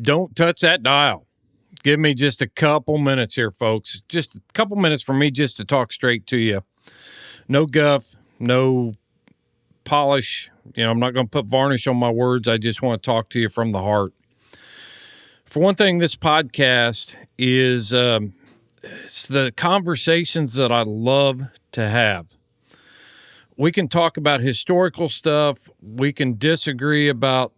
Don't touch that dial. Give me just a couple minutes here, folks. Just a couple minutes for me just to talk straight to you. No guff, no polish. I'm not going to put varnish on my words. I just want to talk to you from the heart. For one thing, this podcast is it's the conversations that I love to have. We can talk about historical stuff. We can disagree about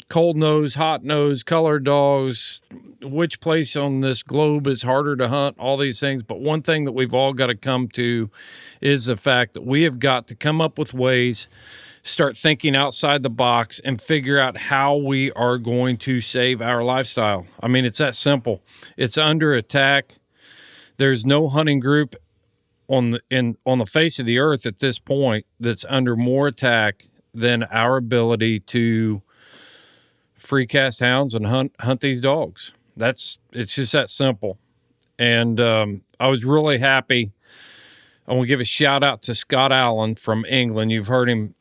cold nose, hot nose, colored dogs, which place on this globe is harder to hunt, all these things. But one thing that we've all got to come to is the fact that we have got to come up with ways, start thinking outside the box, and figure out how we are going to save our lifestyle. I mean, it's that simple. It's under attack. There's no hunting group on the face of the earth at this point that's under more attack than our ability to free cast hounds and hunt these dogs. It's just that simple. And I was really happy. I want to give a shout out to Scott Allen from England. You've heard him.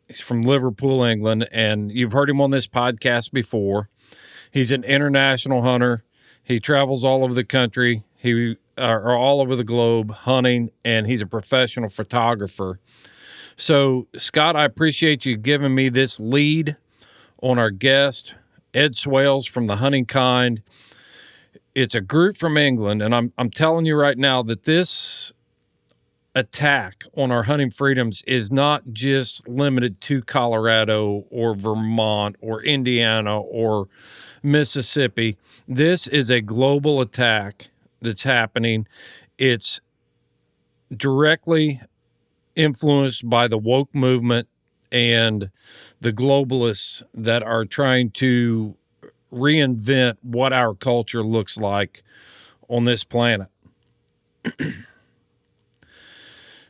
He's from Liverpool, England, and you've heard him on this podcast before. He's an international hunter. He travels all over the country. Or all over the globe hunting, and he's a professional photographer. So, Scott, I appreciate you giving me this lead on our guest, Ed Swales from The Hunting Kind. It's a group from England, and I'm telling you right now that this attack on our hunting freedoms is not just limited to Colorado or Vermont or Indiana or Mississippi. This is a global attack that's happening. It's directly influenced by the woke movement and the globalists that are trying to reinvent what our culture looks like on this planet.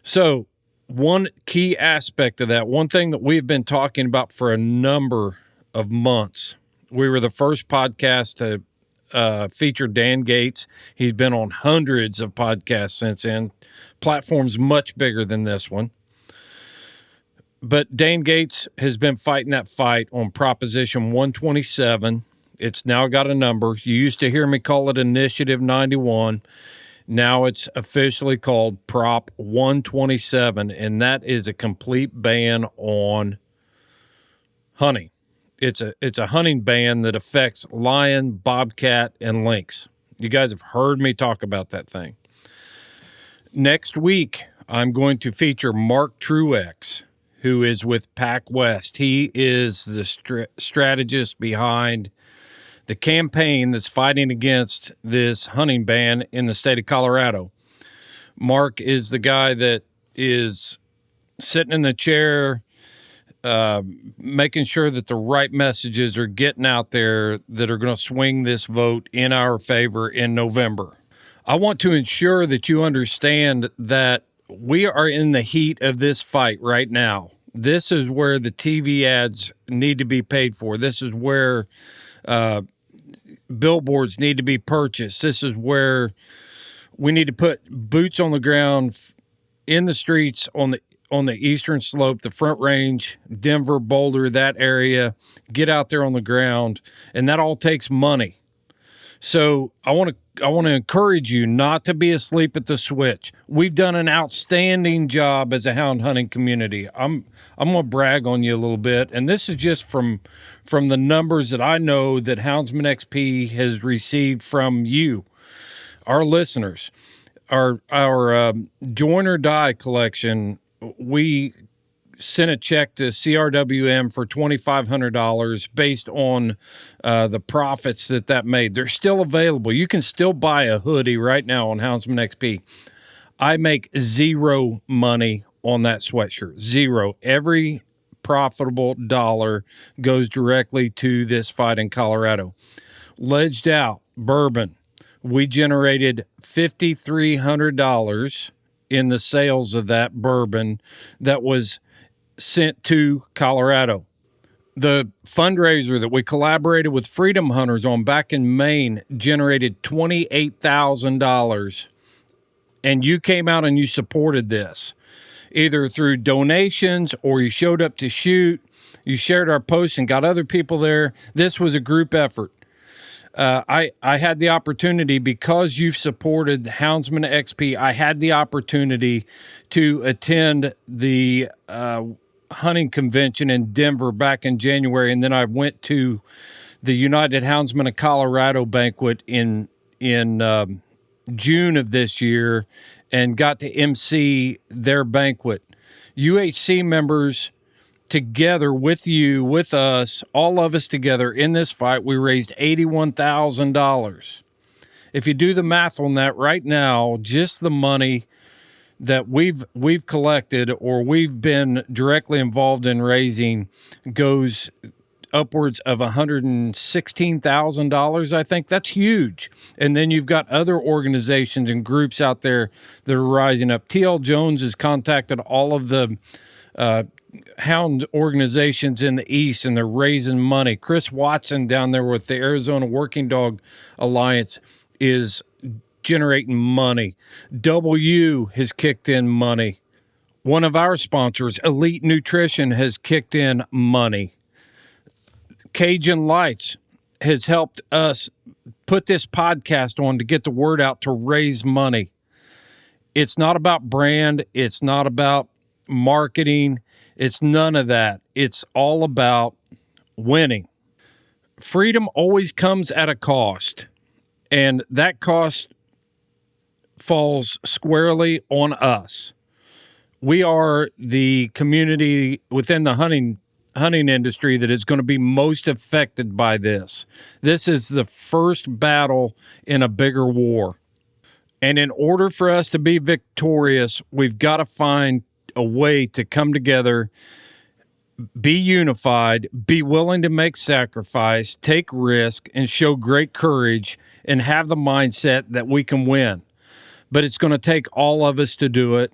So, one key aspect of that, one thing that we've been talking about for a number of months, we were the first podcast to feature Dan Gates. He's been on hundreds of podcasts since then, platforms much bigger than this one. But Dan Gates has been fighting that fight on Proposition 127. It's now got a number. You used to hear me call it Initiative 91. Now it's officially called Prop 127, and that is a complete ban on hunting. It's a hunting ban that affects lion, bobcat, and lynx. You guys have heard me talk about that thing. Next week, I'm going to feature Mark Truex, who is with Pac West. He is the strategist behind the campaign that's fighting against this hunting ban in the state of Colorado. Mark is the guy that is sitting in the chair, making sure that the right messages are getting out there that are going to swing this vote in our favor in November. I want to ensure that you understand that we are in the heat of this fight right now. This is where the TV ads need to be paid for. This is where billboards need to be purchased. This is where we need to put boots on the ground in the streets on the eastern slope, the Front Range, Denver, Boulder, that area. Get out there on the ground, and that all takes money. So I want to encourage you not to be asleep at the switch. We've done an outstanding job as a hound hunting community. I'm going to brag on you a little bit, and this is just from the numbers that I know that Houndsman XP has received from you, our listeners. Our Join or Die collection, we sent a check to CRWM for $2,500 based on the profits that made. They're still available. You can still buy a hoodie right now on Houndsman XP. I make zero money on that sweatshirt. Zero. Every profitable dollar goes directly to this fight in Colorado. Ledged Out Bourbon. We generated $5,300 in the sales of that bourbon that was sent to Colorado. The fundraiser that we collaborated with Freedom Hunters on back in Maine generated $28,000, and you came out and you supported this, either through donations or you showed up to shoot. You shared our posts and got other people there. This was a group effort. I had the opportunity, because you've supported Houndsman XP, I had the opportunity to attend the hunting convention in Denver back in January, and then I went to the United Houndsman of Colorado banquet in June of this year and got to MC their banquet. UHC members together with you, with us, all of us together in this fight, we raised $81,000. If you do the math on that right now, just the money that we've collected or we've been directly involved in raising goes upwards of $116,000, I think. That's huge. And then you've got other organizations and groups out there that are rising up. TL Jones has contacted all of the hound organizations in the East, and they're raising money. Chris Watson down there with the Arizona Working Dog Alliance is generating money. W has kicked in money. One of our sponsors, Elite Nutrition, has kicked in money. Cajun Lights has helped us put this podcast on to get the word out to raise money. It's not about brand. It's not about marketing. It's none of that. It's all about winning. Freedom always comes at a cost, and that cost falls squarely on us. We are the community within the hunting industry that is going to be most affected by this. This is the first battle in a bigger war. And in order for us to be victorious, we've got to find a way to come together, be unified, be willing to make sacrifice, take risk, and show great courage, and have the mindset that we can win. But it's going to take all of us to do it.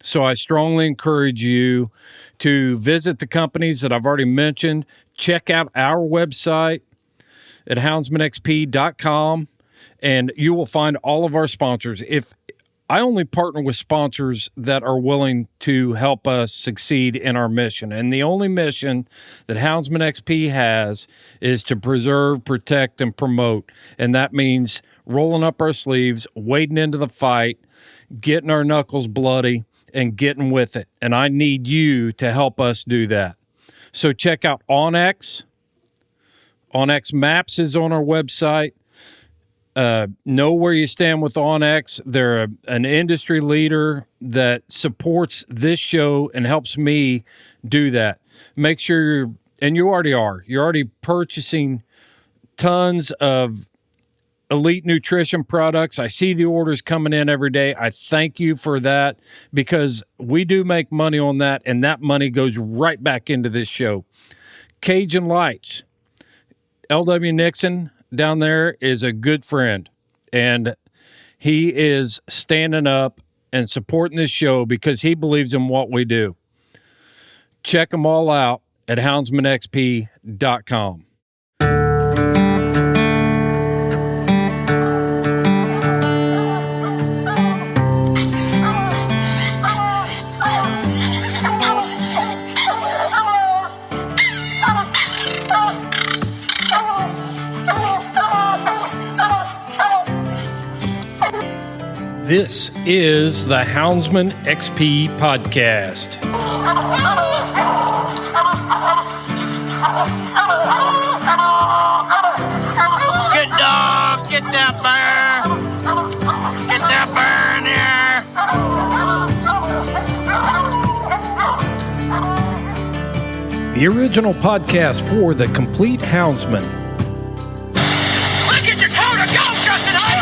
So I strongly encourage you to visit the companies that I've already mentioned. Check out our website at houndsmanxp.com, and you will find all of our sponsors. If I only partner with sponsors that are willing to help us succeed in our mission. And the only mission that Houndsman XP has is to preserve, protect, and promote. And that means rolling up our sleeves, wading into the fight, getting our knuckles bloody, and getting with it. And I need you to help us do that. So check out OnX. OnX Maps is on our website. Know where you stand with OnX. They're an industry leader that supports this show and helps me do that. Make sure you already are. You're already purchasing tons of Elite Nutrition products. I see the orders coming in every day. I thank you for that, because we do make money on that, and that money goes right back into this show. Cajun Lights. L.W. Nixon down there is a good friend, and he is standing up and supporting this show because he believes in what we do. Check them all out at houndsmanxp.com. This is the Houndsman XP podcast. Good dog, get that bear. Get that bear in here. The original podcast for the complete Houndsman. Look at your coat of go, Justin Hyde!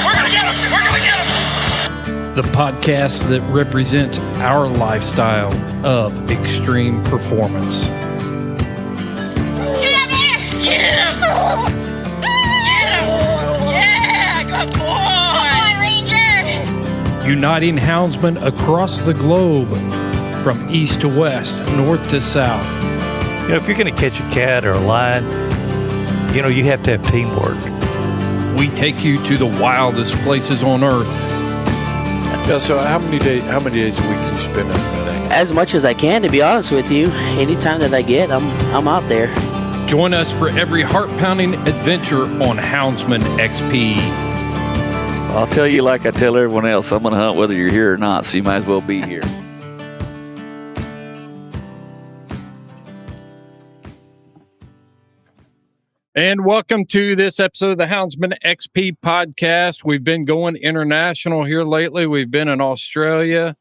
We're gonna get him! The podcast that represents our lifestyle of extreme performance. Get up there! Get him! Get him! Yeah, good boy! Good boy, Ranger! Uniting houndsmen across the globe, from east to west, north to south. You know, if you're going to catch a cat or a lion, you know, you have to have teamwork. We take you to the wildest places on earth. Yeah. So how many days a week do you spend out there? As much as I can, to be honest with you. Anytime that I get, I'm out there. Join us for every heart-pounding adventure on Houndsman XP. I'll tell you like I tell everyone else, I'm going to hunt whether you're here or not, so you might as well be here. And welcome to this episode of the Houndsman XP podcast. We've been going international here lately. We've been in Australia.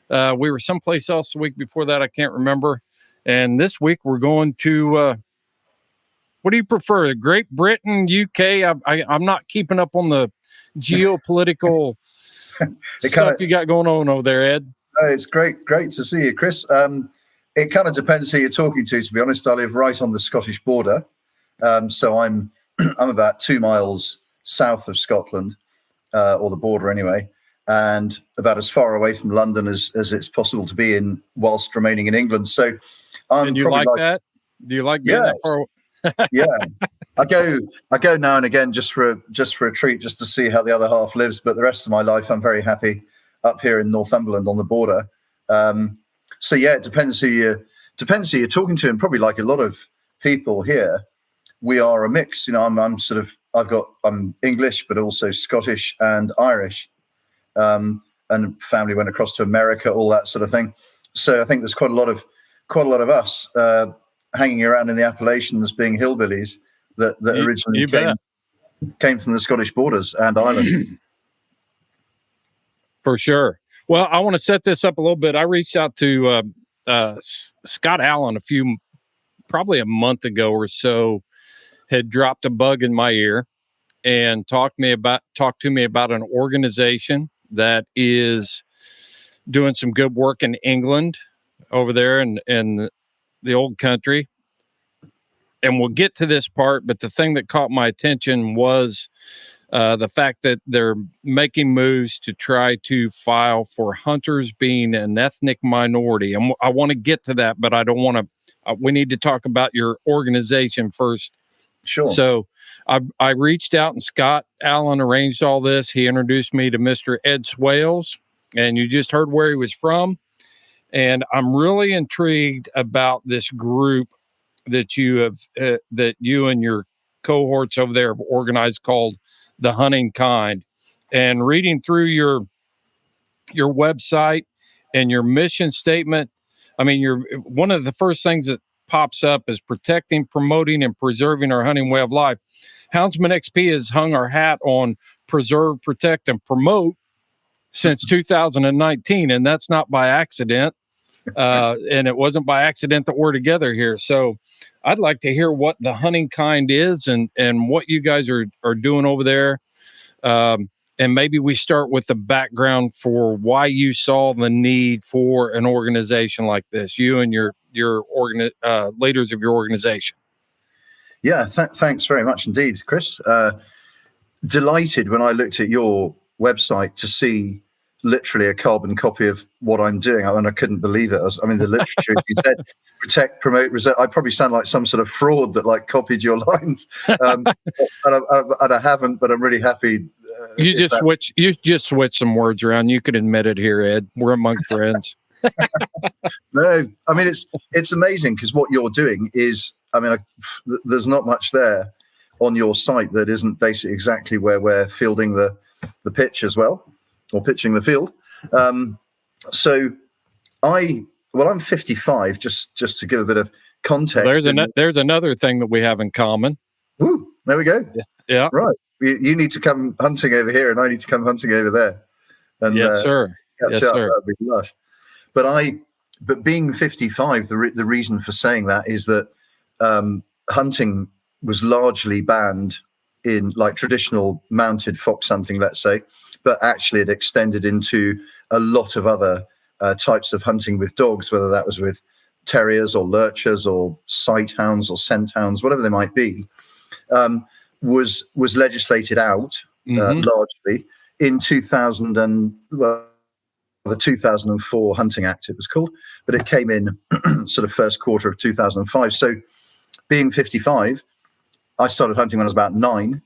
We were someplace else the week before that. I can't remember. And this week we're going to, what do you prefer? Great Britain, UK? I'm not keeping up on the geopolitical stuff you got going on over there, Ed. It's great to see you, Chris. It kind of depends who you're talking to be honest. I live right on the Scottish border. So I'm about 2 miles south of Scotland, or the border anyway, and about as far away from London as it's possible to be in whilst remaining in England. So And you like that? Do you like being that far? Yeah, I go now and again just for a treat, just to see how the other half lives. But the rest of my life, I'm very happy up here in Northumberland on the border. So yeah, it depends who you're talking to, and probably like a lot of people here, we are a mix. You know, I'm English, but also Scottish and Irish, and family went across to America, all that sort of thing. So I think there's quite a lot of us hanging around in the Appalachians, being hillbillies that originally came from the Scottish borders and Ireland. For sure. Well, I want to set this up a little bit. I reached out to Scott Allen probably a month ago or so, had dropped a bug in my ear and talked to me about an organization that is doing some good work in England over there in the old country. And we'll get to this part, but the thing that caught my attention was the fact that they're making moves to try to file for hunters being an ethnic minority. And I want to get to that, but I don't want to, we need to talk about your organization first. Sure. So I reached out, and Scott Allen arranged all this. He introduced me to Mr. Ed Swales, and you just heard where he was from. And I'm really intrigued about this group that you and your cohorts over there have organized, called The Hunting Kind. And reading through your website and your mission statement, I mean, one of the first things that pops up is protecting, promoting, and preserving our hunting way of life. Houndsman XP has hung our hat on preserve, protect, and promote since 2019, and that's not by accident. And it wasn't by accident that we're together here. So I'd like to hear what The Hunting Kind is and what you guys are doing over there. And maybe we start with the background for why you saw the need for an organization like this, you and your leaders of your organization. Yeah, thanks very much indeed, Chris. Delighted when I looked at your website to see literally a carbon copy of what I'm doing, and I couldn't believe it. I mean, the literature, you said protect, promote, reserve. I probably sound like some sort of fraud that like copied your lines, and I haven't, but I'm really happy. You just switch some words around. You could admit it here, Ed. We're among friends. No, I mean, it's amazing, because what you're doing is, I mean, there's not much there on your site that isn't basically exactly where we're fielding the pitch as well, or pitching the field. So I'm 55, just to give a bit of context. There's another thing that we have in common. Ooh, there we go. Yeah. Right. You need to come hunting over here, and I need to come hunting over there. And, yes, sir. Yes, sir. That'd be lush. But being 55, the reason for saying that is that hunting was largely banned in like traditional mounted fox hunting, let's say, but actually it extended into a lot of other types of hunting with dogs, whether that was with terriers or lurchers or sight hounds or scent hounds, whatever they might be, was legislated out largely in 2000 and the 2004 Hunting Act, it was called, but it came in sort of first quarter of 2005. So being 55, I started hunting when I was about 9.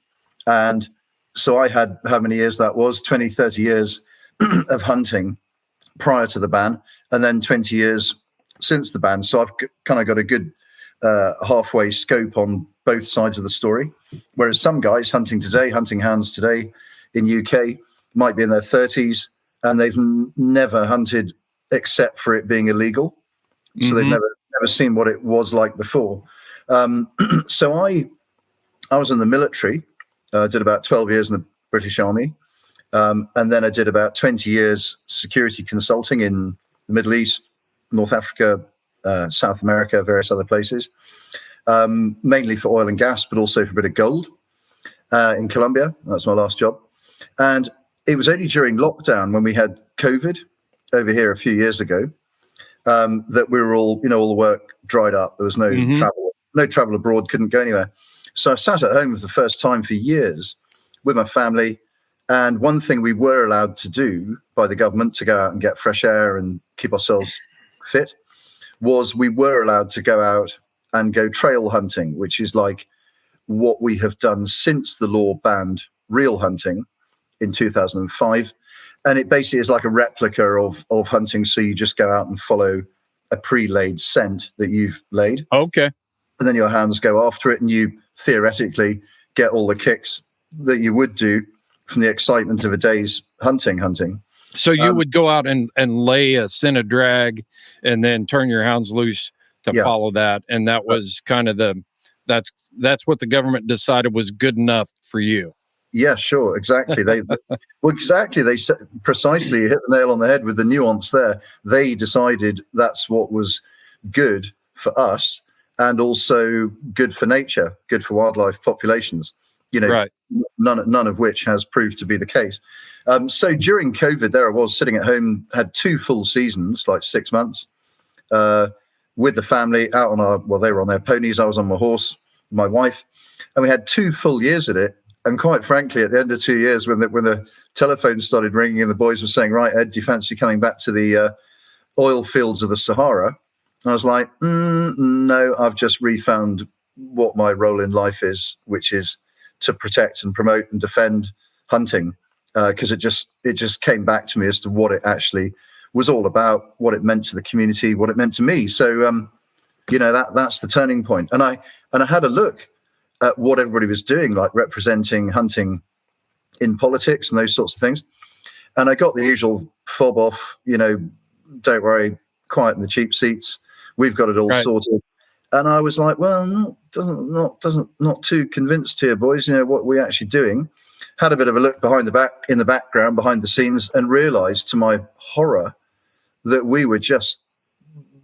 And so I had, how many years that was, 20, 30 years of hunting prior to the ban, and then 20 years since the ban. So I've kind of got a good halfway scope on both sides of the story. Whereas some guys hunting hounds today in UK might be in their 30s and they've never hunted except for it being illegal. So they've never seen what it was like before. So I was in the military, did about 12 years in the British Army. And then I did about 20 years security consulting in the Middle East, North Africa, South America, various other places, mainly for oil and gas, but also for a bit of gold in Colombia. That's my last job. And it was only during lockdown when we had COVID over here a few years ago that we were all, all the work dried up. There was no travel abroad, couldn't go anywhere. So I sat at home for the first time for years with my family. And one thing we were allowed to do by the government to go out and get fresh air and keep ourselves fit was we were allowed to go out and go trail hunting, which is like what we have done since the law banned real hunting in 2005. And it basically is like a replica of hunting. So you just go out and follow a pre-laid scent that you've laid. Okay. And then your hounds go after it and you theoretically get all the kicks that you would do from the excitement of a day's hunting. So you would go out and lay a scent drag and then turn your hounds loose to follow that. And that was kind of that's what the government decided was good enough for you. Yeah, sure. Exactly. They said precisely, you hit the nail on the head with the nuance there. They decided that's what was good for us and also good for nature, good for wildlife populations. Right. None of which has proved to be the case. So during COVID, there I was sitting at home, had 2 full seasons, like 6 months, with the family out on they were on their ponies. I was on my horse, my wife, and we had 2 full years at it. And quite frankly, at the end of 2 years, when the telephone started ringing and the boys were saying, "Right, Ed, do you fancy coming back to the oil fields of the Sahara?" I was like, "No, I've just refound what my role in life is, which is to protect and promote and defend hunting," because it just came back to me as to what it actually was all about, what it meant to the community, what it meant to me. So that's the turning point. And I had a look at what everybody was doing, like representing hunting in politics and those sorts of things. And I got the usual fob off, don't worry, quiet in the cheap seats. We've got it all sorted. And I was like, well, not too convinced here, boys. What we're actually doing. Had a bit of a look in the background, behind the scenes, and realised to my horror that we were just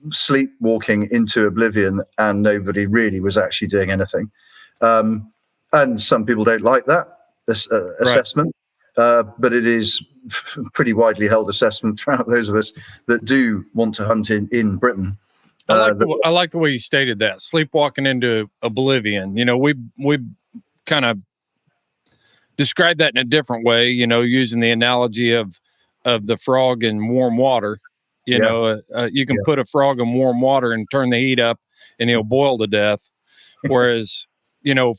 sleepwalking into oblivion, and nobody really was actually doing anything. And some people don't like that assessment, but it is pretty widely held assessment throughout those of us that do want to hunt in Britain. I like the way you stated that, sleepwalking into oblivion. We kind of describe that in a different way, using the analogy of the frog in warm water. You can put a frog in warm water and turn the heat up and he'll boil to death. Whereas,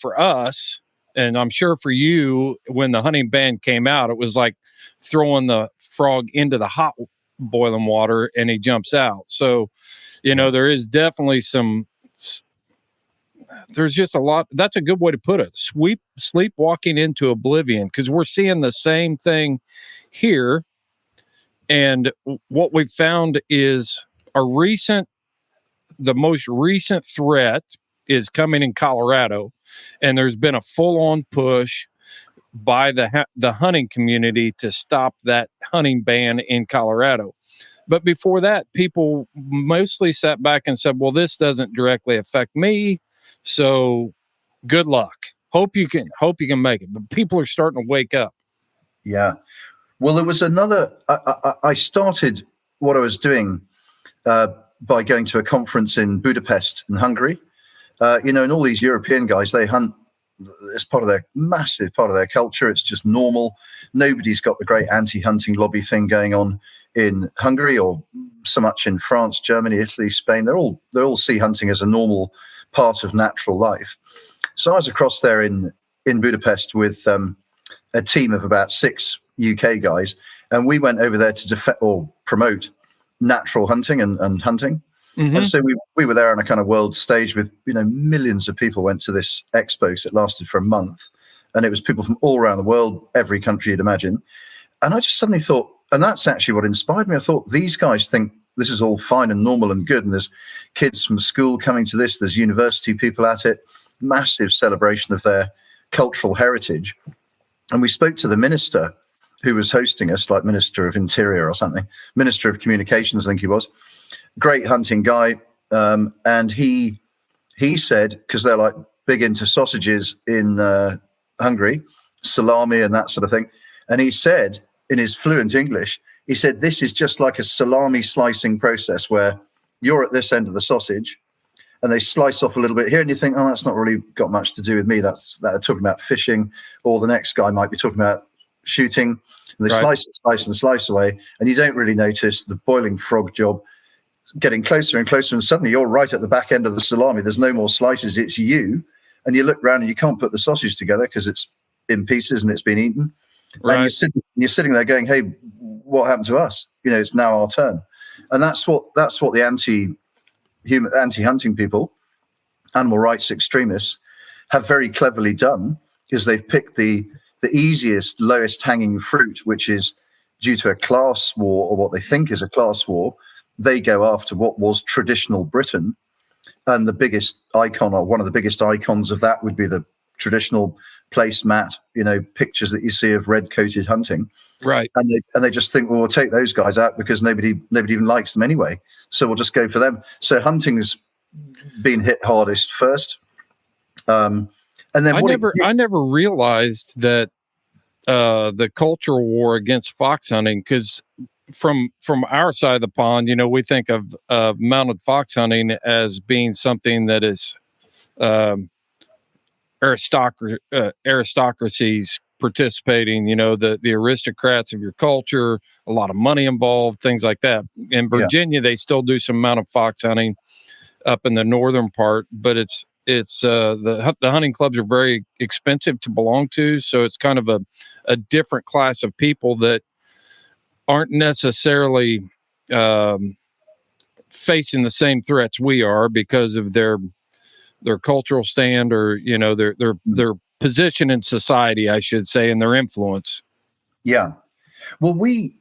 for us, and I'm sure for you, when the hunting ban came out, it was like throwing the frog into the hot boiling water and he jumps out. So, there is definitely there's just a lot. That's a good way to put it. Sleepwalking into oblivion, because we're seeing the same thing here. And what we've found is the most recent threat is coming in Colorado. And there's been a full-on push by the hunting community to stop that hunting ban in Colorado. But before that, people mostly sat back and said, well, this doesn't directly affect me, so good luck. Hope you can make it. But people are starting to wake up. Yeah. Well, there was another, I started what I was doing by going to a conference in Budapest in Hungary. And all these European guys, they hunt. It's massive part of their culture. It's just normal. Nobody's got the great anti-hunting lobby thing going on in Hungary or so much in France, Germany, Italy, Spain. They all see hunting as a normal part of natural life. So I was across there in Budapest with a team of about 6 UK guys, and we went over there to promote natural hunting and hunting. Mm-hmm. And so we were there on a kind of world stage with, millions of people went to this expo. So it lasted for a month, and it was people from all around the world, every country you'd imagine. And I just suddenly thought, and that's actually what inspired me. I thought, these guys think this is all fine and normal and good, and there's kids from school coming to this, there's university people at it, massive celebration of their cultural heritage. And we spoke to the minister who was hosting us, like Minister of Interior or something, Minister of Communications, I think he was. Great hunting guy. And he said, because they're like big into sausages in Hungary, salami and that sort of thing. And he said, in his fluent English, he said, this is just like a salami slicing process where you're at this end of the sausage and they slice off a little bit here, and you think, oh, that's not really got much to do with me. That they're talking about fishing, or the next guy might be talking about shooting. And they slice away, and you don't really notice the boiling frog job getting closer and closer, and suddenly you're right at the back end of the salami. There's no more slices, it's you. And you look around and you can't put the sausage together because it's in pieces and it's been eaten. Right. And you're sitting there going, hey, what happened to us? It's now our turn. And that's what the anti-hunting people, animal rights extremists, have very cleverly done, is they've picked the easiest, lowest hanging fruit, which is due to a class war, or what they think is a class war. They go after what was traditional Britain. And the biggest icon, or one of the biggest icons of that, would be the traditional placemat, pictures that you see of red-coated hunting. Right. And they just think, well, we'll take those guys out because nobody even likes them anyway. So we'll just go for them. So hunting's been hit hardest first. And then I never realized that the cultural war against fox hunting, because from our side of the pond, we think of mounted fox hunting as being something that is aristocracies participating, the aristocrats of your culture, a lot of money involved, things like that. In Virginia, they still do some amount of fox hunting up in the northern part, but it's the hunting clubs are very expensive to belong to. So it's kind of a different class of people that aren't necessarily facing the same threats we are because of their cultural stand, or their position in society, I should say, and their influence. Yeah. Well, we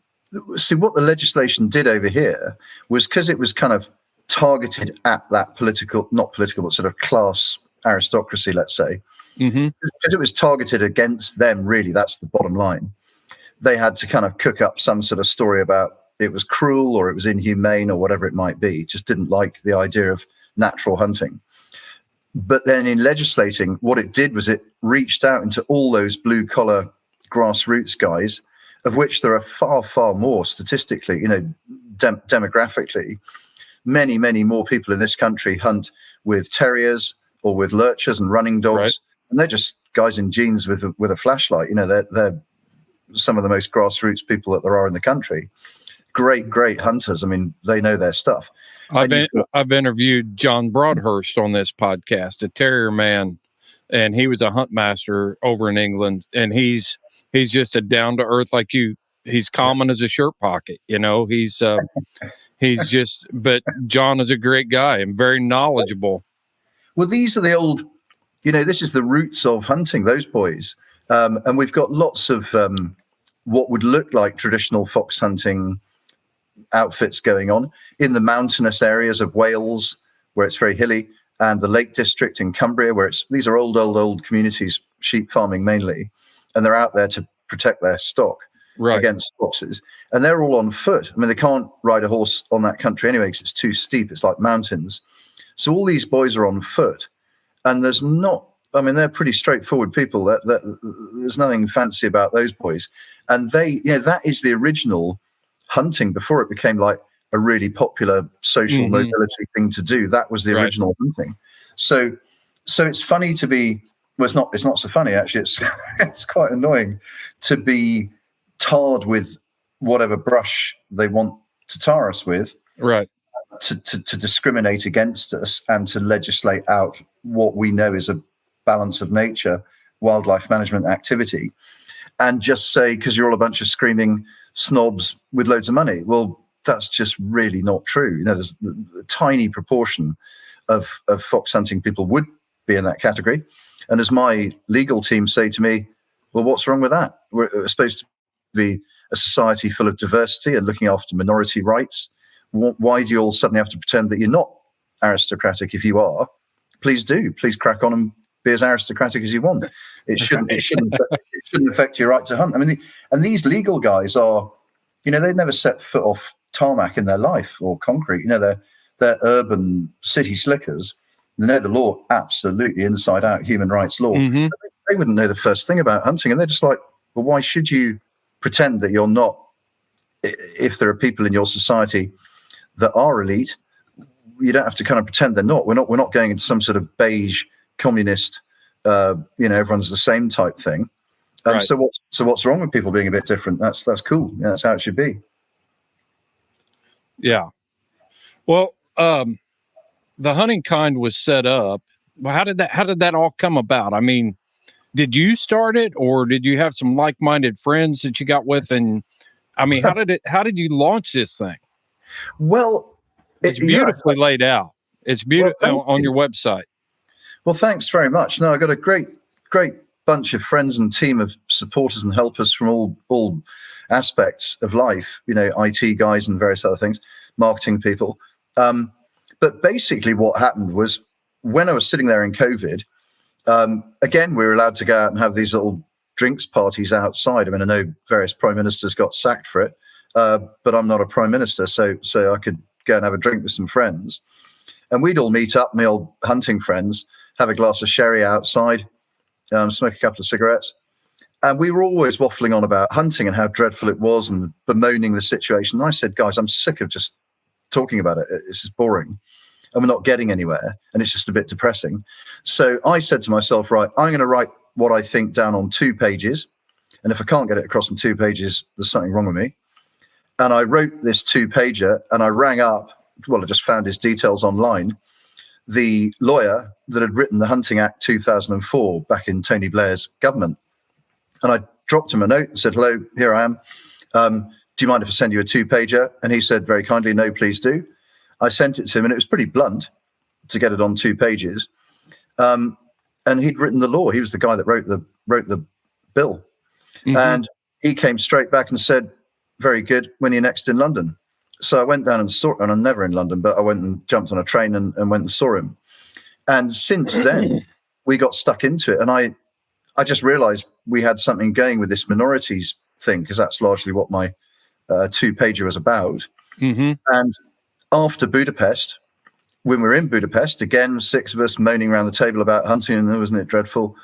see what the legislation did over here was, because it was kind of targeted at that not political, but sort of class aristocracy, let's say, because it was targeted against them, really, that's the bottom line. They had to kind of cook up some sort of story about it was cruel or it was inhumane or whatever it might be. Just didn't like the idea of natural hunting. But then in legislating, what it did was it reached out into all those blue-collar grassroots guys, of which there are far, far more statistically, demographically. Many, many more people in this country hunt with terriers or with lurchers and running dogs. Right. And they're just guys in jeans with a flashlight. They're some of the most grassroots people that there are in the country. Great hunters. I mean, they know their stuff. I've interviewed John Broadhurst on this podcast, a terrier man, and he was a hunt master over in England. And he's just a down to earth like you. He's common as a shirt pocket. He's just. But John is a great guy and very knowledgeable. Well, these are the old. This is the roots of hunting. Those boys, and we've got lots of what would look like traditional fox hunting outfits going on in the mountainous areas of Wales, where it's very hilly, and the Lake District in Cumbria, where these are old communities, sheep farming mainly, and they're out there to protect their stock against foxes, and they're all on foot. I mean, they can't ride a horse on that country anyway because it's too steep. It's like mountains. So all these boys are on foot, and they're pretty straightforward people. There's nothing fancy about those boys, and that is the original hunting before it became like a really popular social mobility thing to do. That was the original hunting. So it's funny to be. Well, it's not so funny actually. It's quite annoying to be tarred with whatever brush they want to tar us with. Right. To discriminate against us and to legislate out what we know is a balance of nature, wildlife management activity. and just say, because you're all a bunch of screaming snobs with loads of money. Well, that's just really not true. You know, there's a tiny proportion of fox hunting people would be in that category. And as my legal team say to me, well, what's wrong with that? We're supposed to be a society full of diversity and looking after minority rights. Why do you all suddenly have to pretend that you're not aristocratic? If you are, please do. Please crack on and be as aristocratic as you want. It shouldn't affect your right to hunt. I mean, and these legal guys are, you know, they've never set foot off tarmac in their life or concrete. You know, they're urban city slickers. They know the law absolutely inside out, human rights law. Mm-hmm. They wouldn't know the first thing about hunting, and they're just like, well, why should you pretend that you're not? If there are people in your society that are elite, you don't have to kind of pretend they're not. We're not going into some sort of beige communist, everyone's the same type thing. Right. So what's wrong with people being a bit different? That's cool. Yeah, that's how it should be. Yeah. Well, the hunting kind was set up. Well, how did that all come about? I mean, did you start it, or did you have some like-minded friends that you got with? And I mean, how did you launch this thing? Well, it's beautifully laid out. It's beautiful on your website. Well, thanks very much. No, I got a great bunch of friends and team of supporters and helpers from all aspects of life. You know, IT guys and various other things, marketing people. But basically, what happened was when I was sitting there in COVID. Again, we were allowed to go out and have these little drinks parties outside. I mean, I know various prime ministers got sacked for it, but I'm not a prime minister, so I could go and have a drink with some friends. And we'd all meet up, my old hunting friends, have a glass of sherry outside, smoke a couple of cigarettes. And we were always waffling on about hunting and how dreadful it was and bemoaning the situation. And I said, guys, I'm sick of just talking about it. It's just boring. And we're not getting anywhere, and it's just a bit depressing. So I said to myself, right, I'm going to write what I think down on 2 pages. And if I can't get it across on 2 pages, there's something wrong with me. And I wrote this 2-pager, and I rang up, I just found his details online, the lawyer that had written the Hunting Act 2004 back in Tony Blair's government. And I dropped him a note and said, hello, here I am. Do you mind if I send you a 2-pager? And he said very kindly, no, please do. I sent it to him, and it was pretty blunt to get it on 2 pages. And he'd written the law. He was the guy that wrote the bill. Mm-hmm. And he came straight back and said, very good, when you're next in London. So I went down and saw him, and I'm never in London, but I went and jumped on a train and went and saw him. And since then, we got stuck into it. And I just realized we had something going with this minorities thing, because that's largely what my 2-pager was about. Mm-hmm. And after Budapest, when we were in Budapest, again, 6 of us moaning around the table about hunting, and wasn't it dreadful?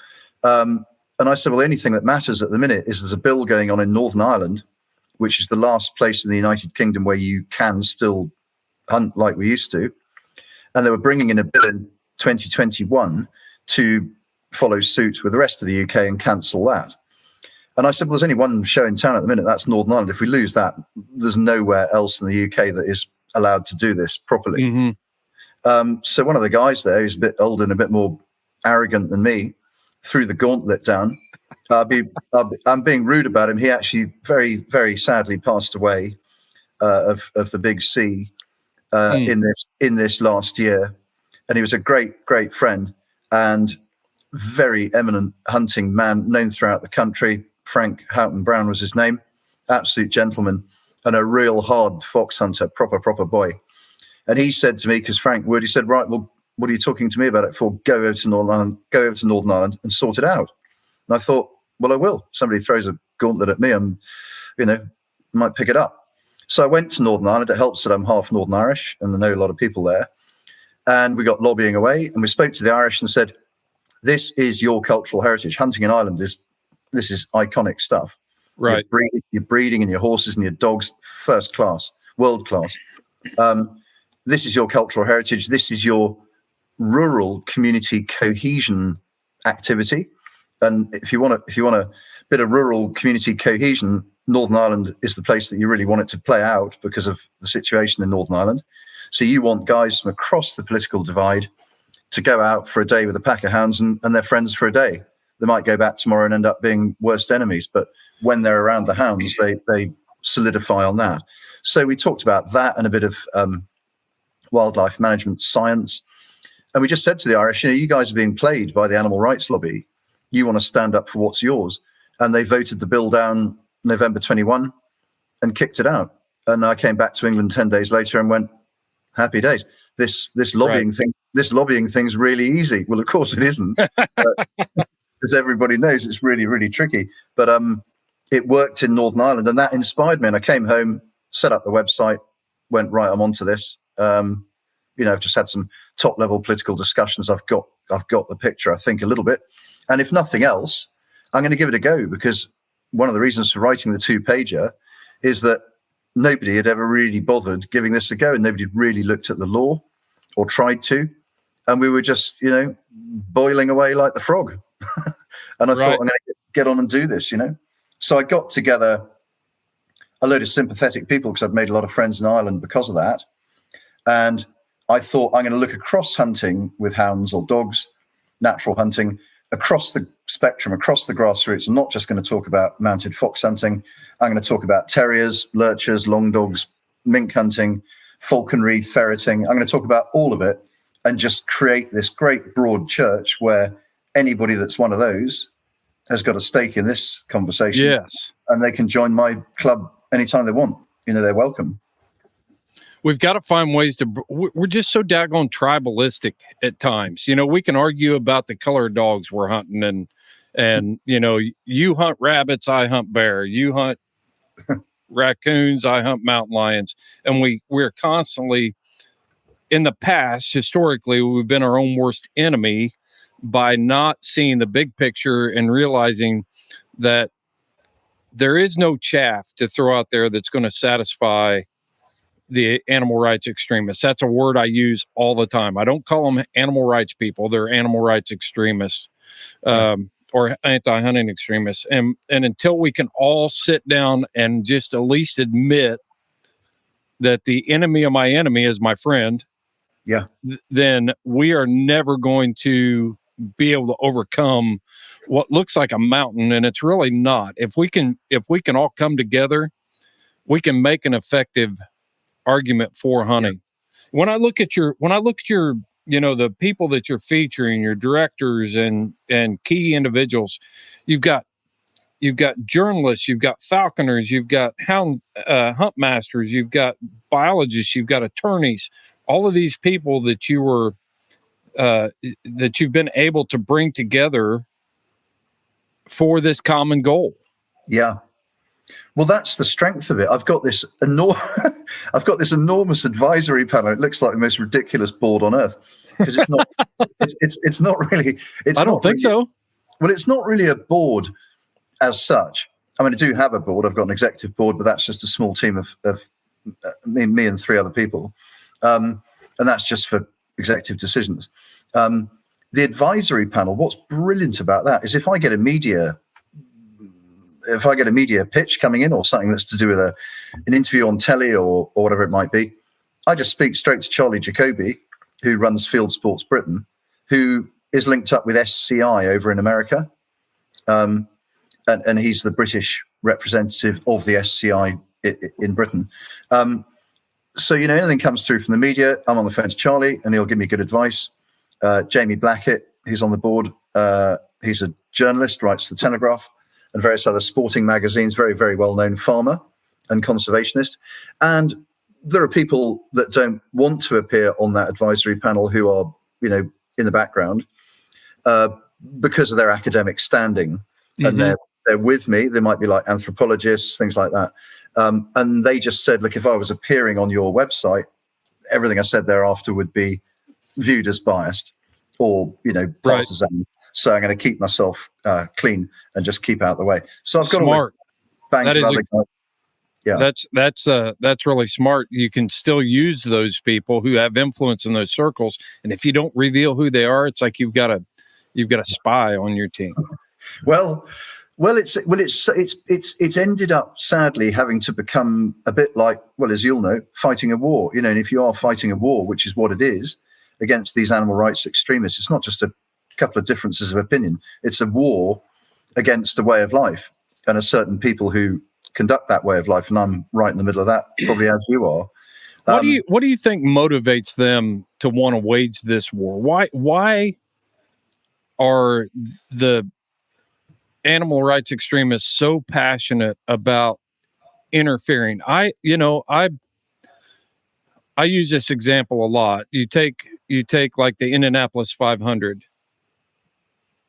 And I said, well, the only thing that matters at the minute is there's a bill going on in Northern Ireland, which is the last place in the United Kingdom where you can still hunt like we used to. And they were bringing in a bill in 2021 to follow suit with the rest of the UK and cancel that. And I said, well, there's only one show in town at the minute, that's Northern Ireland. If we lose that, there's nowhere else in the UK that is allowed to do this properly. Mm-hmm. So one of the guys there, who's a bit older and a bit more arrogant than me, threw the gauntlet down. I'm being rude about him. He actually very, very sadly passed away of the big C in this last year. And he was a great, great friend and very eminent hunting man, known throughout the country. Frank Houghton Brown was his name. Absolute gentleman and a real hard fox hunter, proper boy. And he said to me, because Frank would, he said, right, well, what are you talking to me about it for? Go over to Northern Ireland and sort it out. And I thought, well, I will. Somebody throws a gauntlet at me, and might pick it up. So I went to Northern Ireland. It helps that I'm half Northern Irish, and I know a lot of people there. And we got lobbying away, and we spoke to the Irish and said, "This is your cultural heritage. Hunting in Ireland is iconic stuff. Right, your breeding and your horses and your dogs, first class, world class. This is your cultural heritage. This is your rural community cohesion activity." And if you want a bit of rural community cohesion, Northern Ireland is the place that you really want it to play out because of the situation in Northern Ireland. So you want guys from across the political divide to go out for a day with a pack of hounds and their friends for a day. they might go back tomorrow and end up being worst enemies. But when they're around the hounds, they solidify on that. So we talked about that and a bit of wildlife management science. And we just said to the Irish, you guys are being played by the animal rights lobby. You want to stand up for what's yours. And they voted the bill down November 21 and kicked it out. And I came back to England 10 days later and went, happy days. This lobbying thing's really easy. Well, of course it isn't. As everybody knows, it's really, really tricky. But it worked in Northern Ireland, and that inspired me. And I came home, set up the website, went, right, I'm onto this. I've just had some top-level political discussions. I've got the picture, I think, a little bit. And if nothing else, I'm going to give it a go, because one of the reasons for writing the 2-pager is that nobody had ever really bothered giving this a go, and nobody really looked at the law or tried to. And we were just, boiling away like the frog. And I thought, I'm going to get on and do this, So I got together a load of sympathetic people, because I'd made a lot of friends in Ireland because of that. And I thought, I'm going to look across hunting with hounds or dogs, natural hunting, across the spectrum, across the grassroots. I'm not just going to talk about mounted fox hunting. I'm going to talk about terriers, lurchers, long dogs, mink hunting, falconry, ferreting. I'm going to talk about all of it and just create this great broad church where anybody that's one of those has got a stake in this conversation. Yes. And they can join my club anytime they want. They're welcome. We've got to find ways to. We're just so daggone tribalistic at times. We can argue about the color of dogs we're hunting, and you hunt rabbits, I hunt bear. You hunt raccoons, I hunt mountain lions, and we're constantly. In the past, historically, we've been our own worst enemy by not seeing the big picture and realizing that there is no chaff to throw out there that's going to satisfy the animal rights extremists. That's a word I use all the time. I don't call them animal rights people. They're animal rights extremists, or anti-hunting extremists. And until we can all sit down and just at least admit that the enemy of my enemy is my friend, then we are never going to be able to overcome what looks like a mountain, and it's really not. If we can all come together, we can make an effective argument for hunting. When I look at your the people that you're featuring, your directors and key individuals, you've got journalists, you've got falconers, you've got hunt masters, you've got biologists, you've got attorneys, all of these people that you've been able to bring together for this common goal. Yeah. Well, that's the strength of it. I've got this enormous advisory panel. It looks like the most ridiculous board on earth, because it's not. it's not really. I don't think so. Well, it's not really a board as such. I mean, I do have a board. I've got an executive board, but that's just a small team of me and 3 other people, and that's just for executive decisions. The advisory panel. What's brilliant about that is if I get a media pitch coming in, or something that's to do with an interview on telly or whatever it might be, I just speak straight to Charlie Jacoby, who runs Field Sports Britain, who is linked up with SCI over in America. And he's the British representative of the SCI in Britain. So, anything comes through from the media, I'm on the phone to Charlie and he'll give me good advice. Jamie Blackett, who's on the board, he's a journalist, writes for the Telegraph and various other sporting magazines, very, very well-known farmer and conservationist. And there are people that don't want to appear on that advisory panel who are, in the background because of their academic standing. And they're with me. They might be like anthropologists, things like that. And they just said, look, if I was appearing on your website, everything I said thereafter would be viewed as biased or, partisan. Right. So I'm going to keep myself clean and just keep out of the way. So I've got all this bank of other guys. Yeah, that's really smart. You can still use those people who have influence in those circles, and if you don't reveal who they are, it's like you've got a spy on your team. Well, it's ended up sadly having to become a bit like, well, as you'll know, fighting a war. And if you are fighting a war, which is what it is, against these animal rights extremists, it's not just a couple of differences of opinion. It's a war against a way of life and a certain people who conduct that way of life. And I'm right in the middle of that, probably as you are. What do you think motivates them to want to wage this war? Why are the animal rights extremists so passionate about interfering? I use this example a lot. You take like the Indianapolis 500.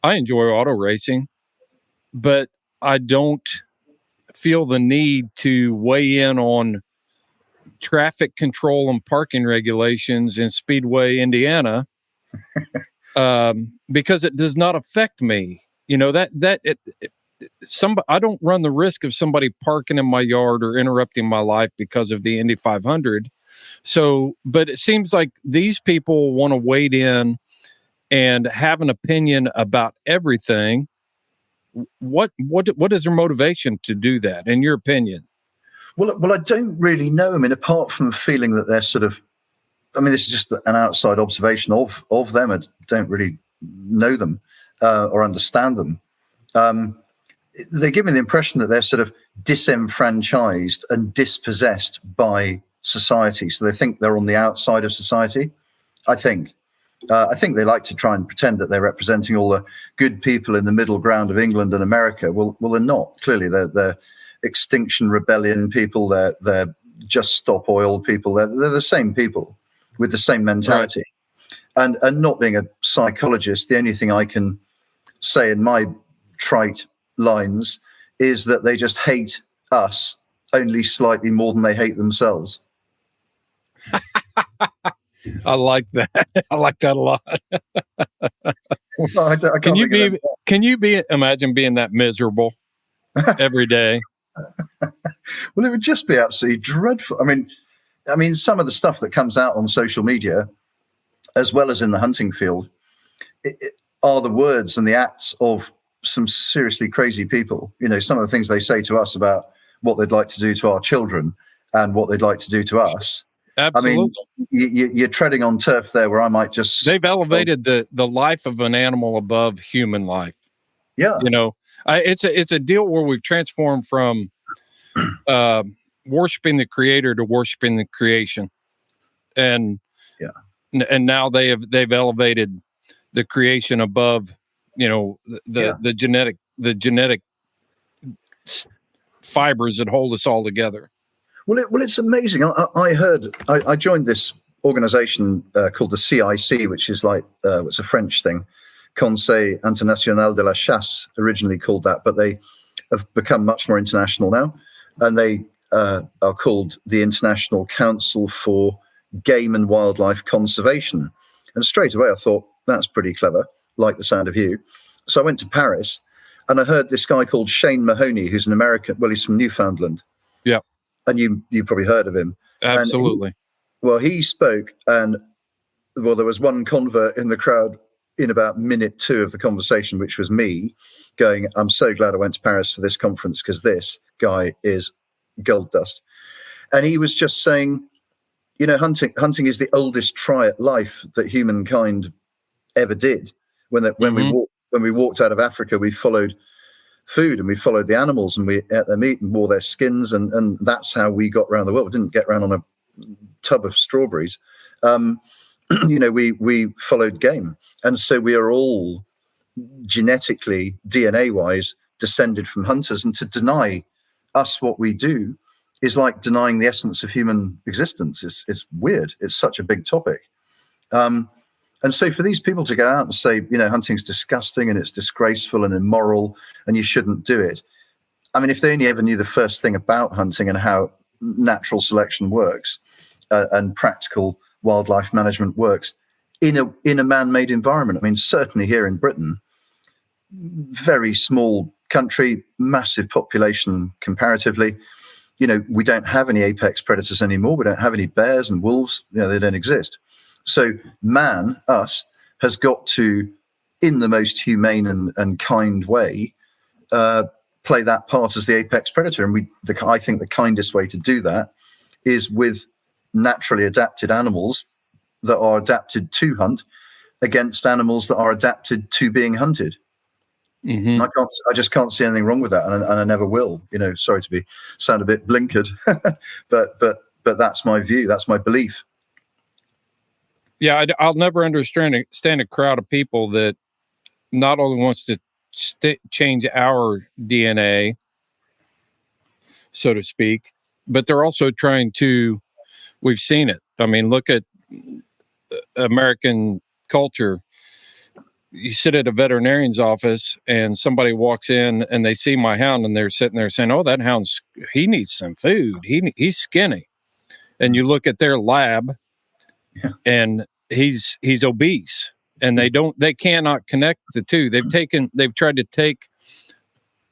I enjoy auto racing, but I don't feel the need to weigh in on traffic control and parking regulations in Speedway, Indiana, because it does not affect me. I don't run the risk of somebody parking in my yard or interrupting my life because of the Indy 500. So, but it seems like these people want to wade in and have an opinion about everything. What is their motivation to do that, in your opinion? Well, I don't really know. I mean, apart from feeling that they're sort of, I mean, this is just an outside observation of them. I don't really know them or understand them. They give me the impression that they're sort of disenfranchised and dispossessed by society. So they think they're on the outside of society. I think they like to try and pretend that they're representing all the good people in the middle ground of England and America. Well, they're not. Clearly, they're Extinction Rebellion people. They're Just Stop Oil people. They're the same people with the same mentality. Right. And not being a psychologist, the only thing I can say in my trite lines is that they just hate us only slightly more than they hate themselves. I like that. I like that a lot. Well, can you imagine being that miserable every day? Well, it would just be absolutely dreadful. I mean, some of the stuff that comes out on social media, as well as in the hunting field, are the words and the acts of some seriously crazy people. Some of the things they say to us about what they'd like to do to our children and what they'd like to do to us. Absolutely. I mean, you're treading on turf there where I might just... They've elevated the life of an animal above human life. Yeah. It's a deal where we've transformed from worshiping the creator to worshiping the creation. And now they've elevated the creation above, the genetic fibers that hold us all together. Well, it's amazing. I joined this organization called the CIC, which is like it's a French thing, Conseil International de la Chasse, originally called that, but they have become much more international now, and they are called the International Council for Game and Wildlife Conservation. And straight away I thought, that's pretty clever, like the sound of you. So I went to Paris, and I heard this guy called Shane Mahoney, who's an American. Well, he's from Newfoundland. Yeah. And you probably heard of him. Absolutely. He spoke, and there was one convert in the crowd in about minute 2 of the conversation, which was me going, I'm so glad I went to Paris for this conference because this guy is gold dust. And he was just saying, hunting is the oldest try at life that humankind ever did. When we walked out of Africa, we followed food and we followed the animals and we ate their meat and wore their skins, and that's how we got around the world. We didn't get around on a tub of strawberries. We followed game, and so we are all genetically, DNA wise, descended from hunters. And to deny us what we do is like denying the essence of human existence. It's weird. It's such a big topic. And so for these people to go out and say, hunting's disgusting and it's disgraceful and immoral and you shouldn't do it. I mean, if they only ever knew the first thing about hunting and how natural selection works and practical wildlife management works in a man-made environment. I mean, certainly here in Britain, very small country, massive population comparatively. We don't have any apex predators anymore. We don't have any bears and wolves. They don't exist. So man, us, has got to, in the most humane and kind way, play that part as the apex predator. And I think the kindest way to do that is with naturally adapted animals that are adapted to hunt against animals that are adapted to being hunted. Mm-hmm. I just can't see anything wrong with that, and I never will. Sorry to sound a bit blinkered, but that's my view. That's my belief. Yeah, I'll never understand a crowd of people that not only wants to change our DNA, so to speak, but they're also trying to. We've seen it. I mean, look at American culture. You sit at a veterinarian's office and somebody walks in and they see my hound and they're sitting there saying, "Oh, that he needs some food. He's skinny." And you look at their lab and he's obese, and they cannot connect the two. They've tried to take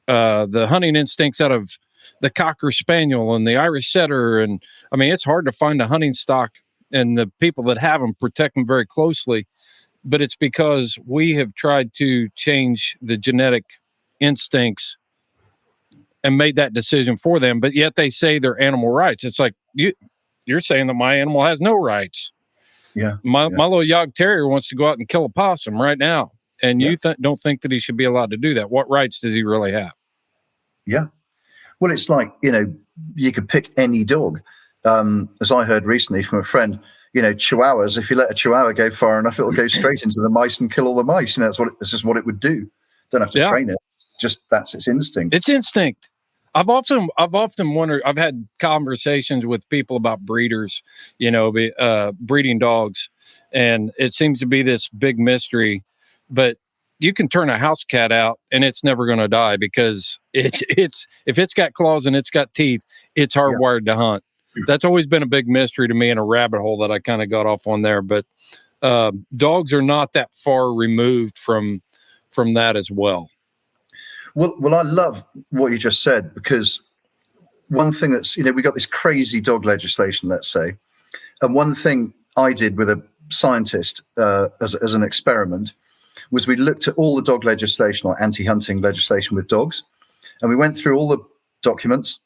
the hunting instincts out of the Cocker Spaniel and the Irish Setter. And I mean, it's hard to find a hunting stock, and the people that have them protect them very closely. But it's because we have tried to change the genetic instincts and made that decision for them. But yet they say they're animal rights. It's like, you're saying that my animal has no rights. Yeah. My little Yog Terrier wants to go out and kill a possum right now. And you don't think that he should be allowed to do that. What rights does he really have? Yeah. Well, it's like, you could pick any dog. As I heard recently from a friend, chihuahuas, if you let a chihuahua go far enough, it'll go straight into the mice and kill all the mice. That's just what it would do. Don't have to train it. Just that's its instinct. It's instinct. I've often wondered, I've had conversations with people about breeders, breeding dogs, and it seems to be this big mystery, but you can turn a house cat out and it's never going to die, because it's if it's got claws and it's got teeth, it's hardwired to hunt. That's always been a big mystery to me, and a rabbit hole that I kind of got off on there. But dogs are not that far removed from that as well. Well, I love what you just said, because one thing that's, we got this crazy dog legislation, let's say, and one thing I did with a scientist as an experiment was we looked at all the dog legislation or anti-hunting legislation with dogs, and we went through all the documents,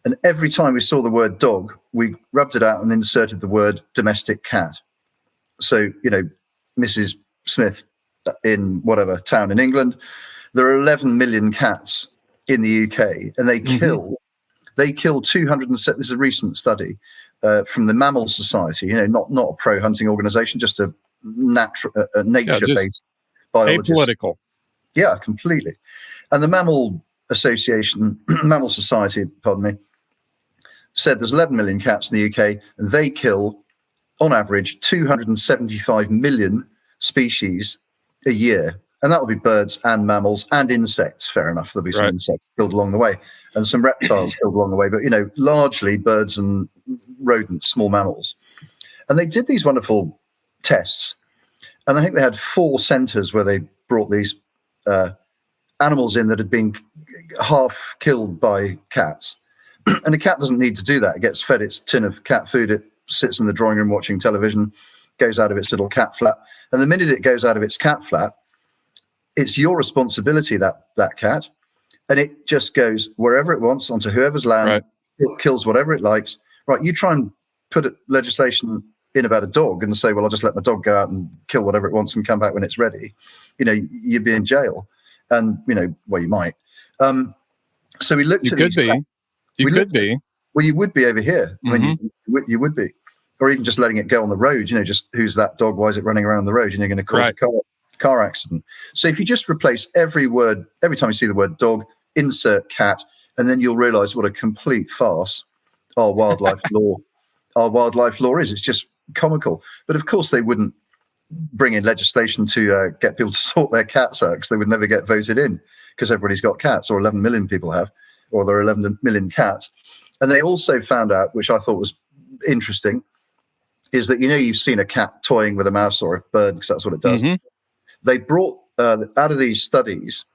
and every time we saw the word dog, we rubbed it out and inserted the word domestic cat. So, Mrs. Smith in whatever town in England, there are 11 million cats in the UK, and they kill 207. This is a recent study from the Mammal Society. Not a pro-hunting organization, just a nature-based biologist. Apolitical. Yeah, completely. And the Mammal Association, Mammal Society, pardon me, said there's 11 million cats in the UK, and they kill, on average, 275 million species a year. And that will be birds and mammals and insects. Fair enough. There'll be some insects killed along the way and some reptiles killed along the way. But, largely birds and rodents, small mammals. And they did these wonderful tests. And I think they had 4 centres where they brought these animals in that had been half killed by cats. And a cat doesn't need to do that. It gets fed its tin of cat food. It sits in the drawing room watching television, goes out of its little cat flat. And the minute it goes out of its cat flat, it's your responsibility, that cat, and it just goes wherever it wants onto whoever's land. It kills whatever it likes. Right? You try and put legislation in about a dog and say, "Well, I'll just let my dog go out and kill whatever it wants and come back when it's ready." You'd be in jail, and well, you might. So we looked at these. You could be. Well, you would be over here. I mean, you would be, or even just letting it go on the road. Just who's that dog? Why is it running around the road? You're going to cause a car accident. So if you just replace every time you see the word dog, insert cat, and then you'll realize what a complete farce our wildlife law is. It's just comical. But of course they wouldn't bring in legislation to get people to sort their cats out, because they would never get voted in, because everybody's got cats, or 11 million people have, or there are 11 million cats. And they also found out, which I thought was interesting, is that you've seen a cat toying with a mouse or a bird, because that's what it does. They brought, out of these studies,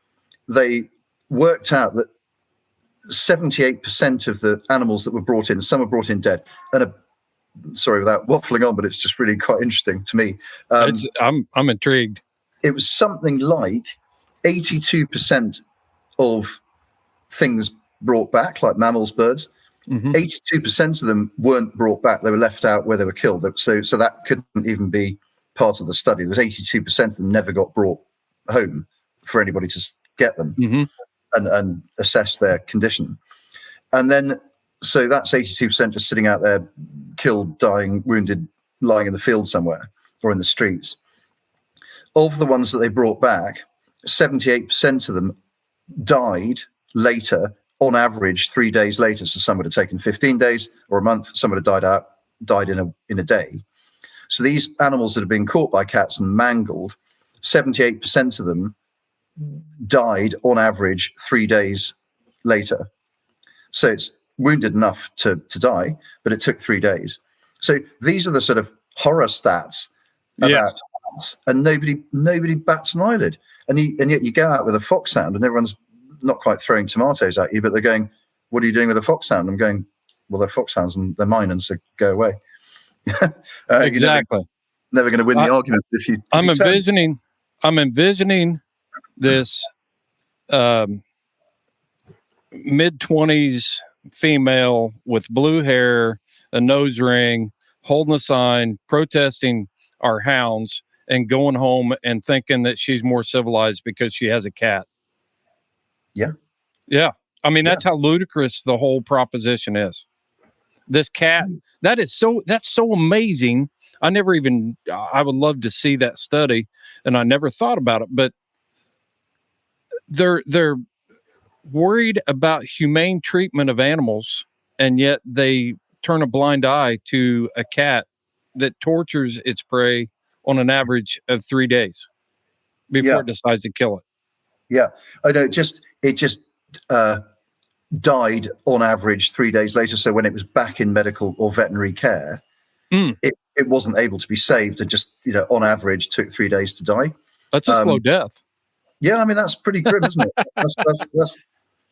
they worked out that 78% of the animals that were brought in, some were brought in dead. And sorry without waffling on, but it's just really quite interesting to me. I'm intrigued. It was something like 82% of things brought back, like mammals, birds. 82% of them weren't brought back. They were left out where they were killed. So that couldn't even be part of the study. There was 82% of them never got brought home for anybody to get them and assess their condition. And then, so that's 82% just sitting out there, killed, dying, wounded, lying in the field somewhere or in the streets. Of the ones that they brought back, 78% of them died later, on average 3 days later. So some would have taken 15 days or a month. Some would have died in a day. So these animals that have been caught by cats and mangled, 78% of them died on average 3 days later. So it's wounded enough to die, but it took 3 days. So these are the sort of horror stats about cats, and nobody bats an eyelid. And yet you go out with a foxhound and everyone's not quite throwing tomatoes at you, but they're going, "What are you doing with a foxhound?" I'm going, "Well, they're foxhounds and they're mine, and so go away." Exactly. Never going to win the argument if you. I'm envisioning this mid-20s female with blue hair, a nose ring, holding a sign, protesting our hounds, and going home and thinking that she's more civilized because she has a cat. Yeah. I mean, that's how ludicrous the whole proposition is. This cat, that's so amazing. I would love to see that study, and I never thought about it, but they're worried about humane treatment of animals, and yet they turn a blind eye to a cat that tortures its prey on an average of 3 days before it decides to kill it. Yeah. Oh no, it just died on average 3 days later. So when it was back in medical or veterinary care, it wasn't able to be saved, and just, on average took 3 days to die. That's a slow death. Yeah, I mean, that's pretty grim, isn't it? That's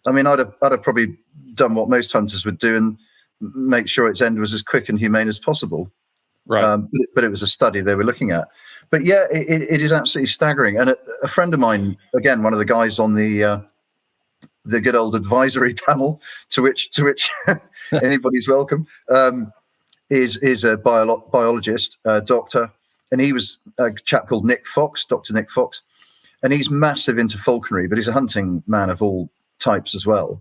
I mean, I'd have probably done what most hunters would do and make sure its end was as quick and humane as possible. Right. But it was a study they were looking at. But yeah, it is absolutely staggering. And a friend of mine, again, one of the guys on the good old advisory panel, to which anybody's welcome, is a biologist, doctor, and he was a chap called Dr. Nick Fox, and he's massive into falconry, but he's a hunting man of all types as well.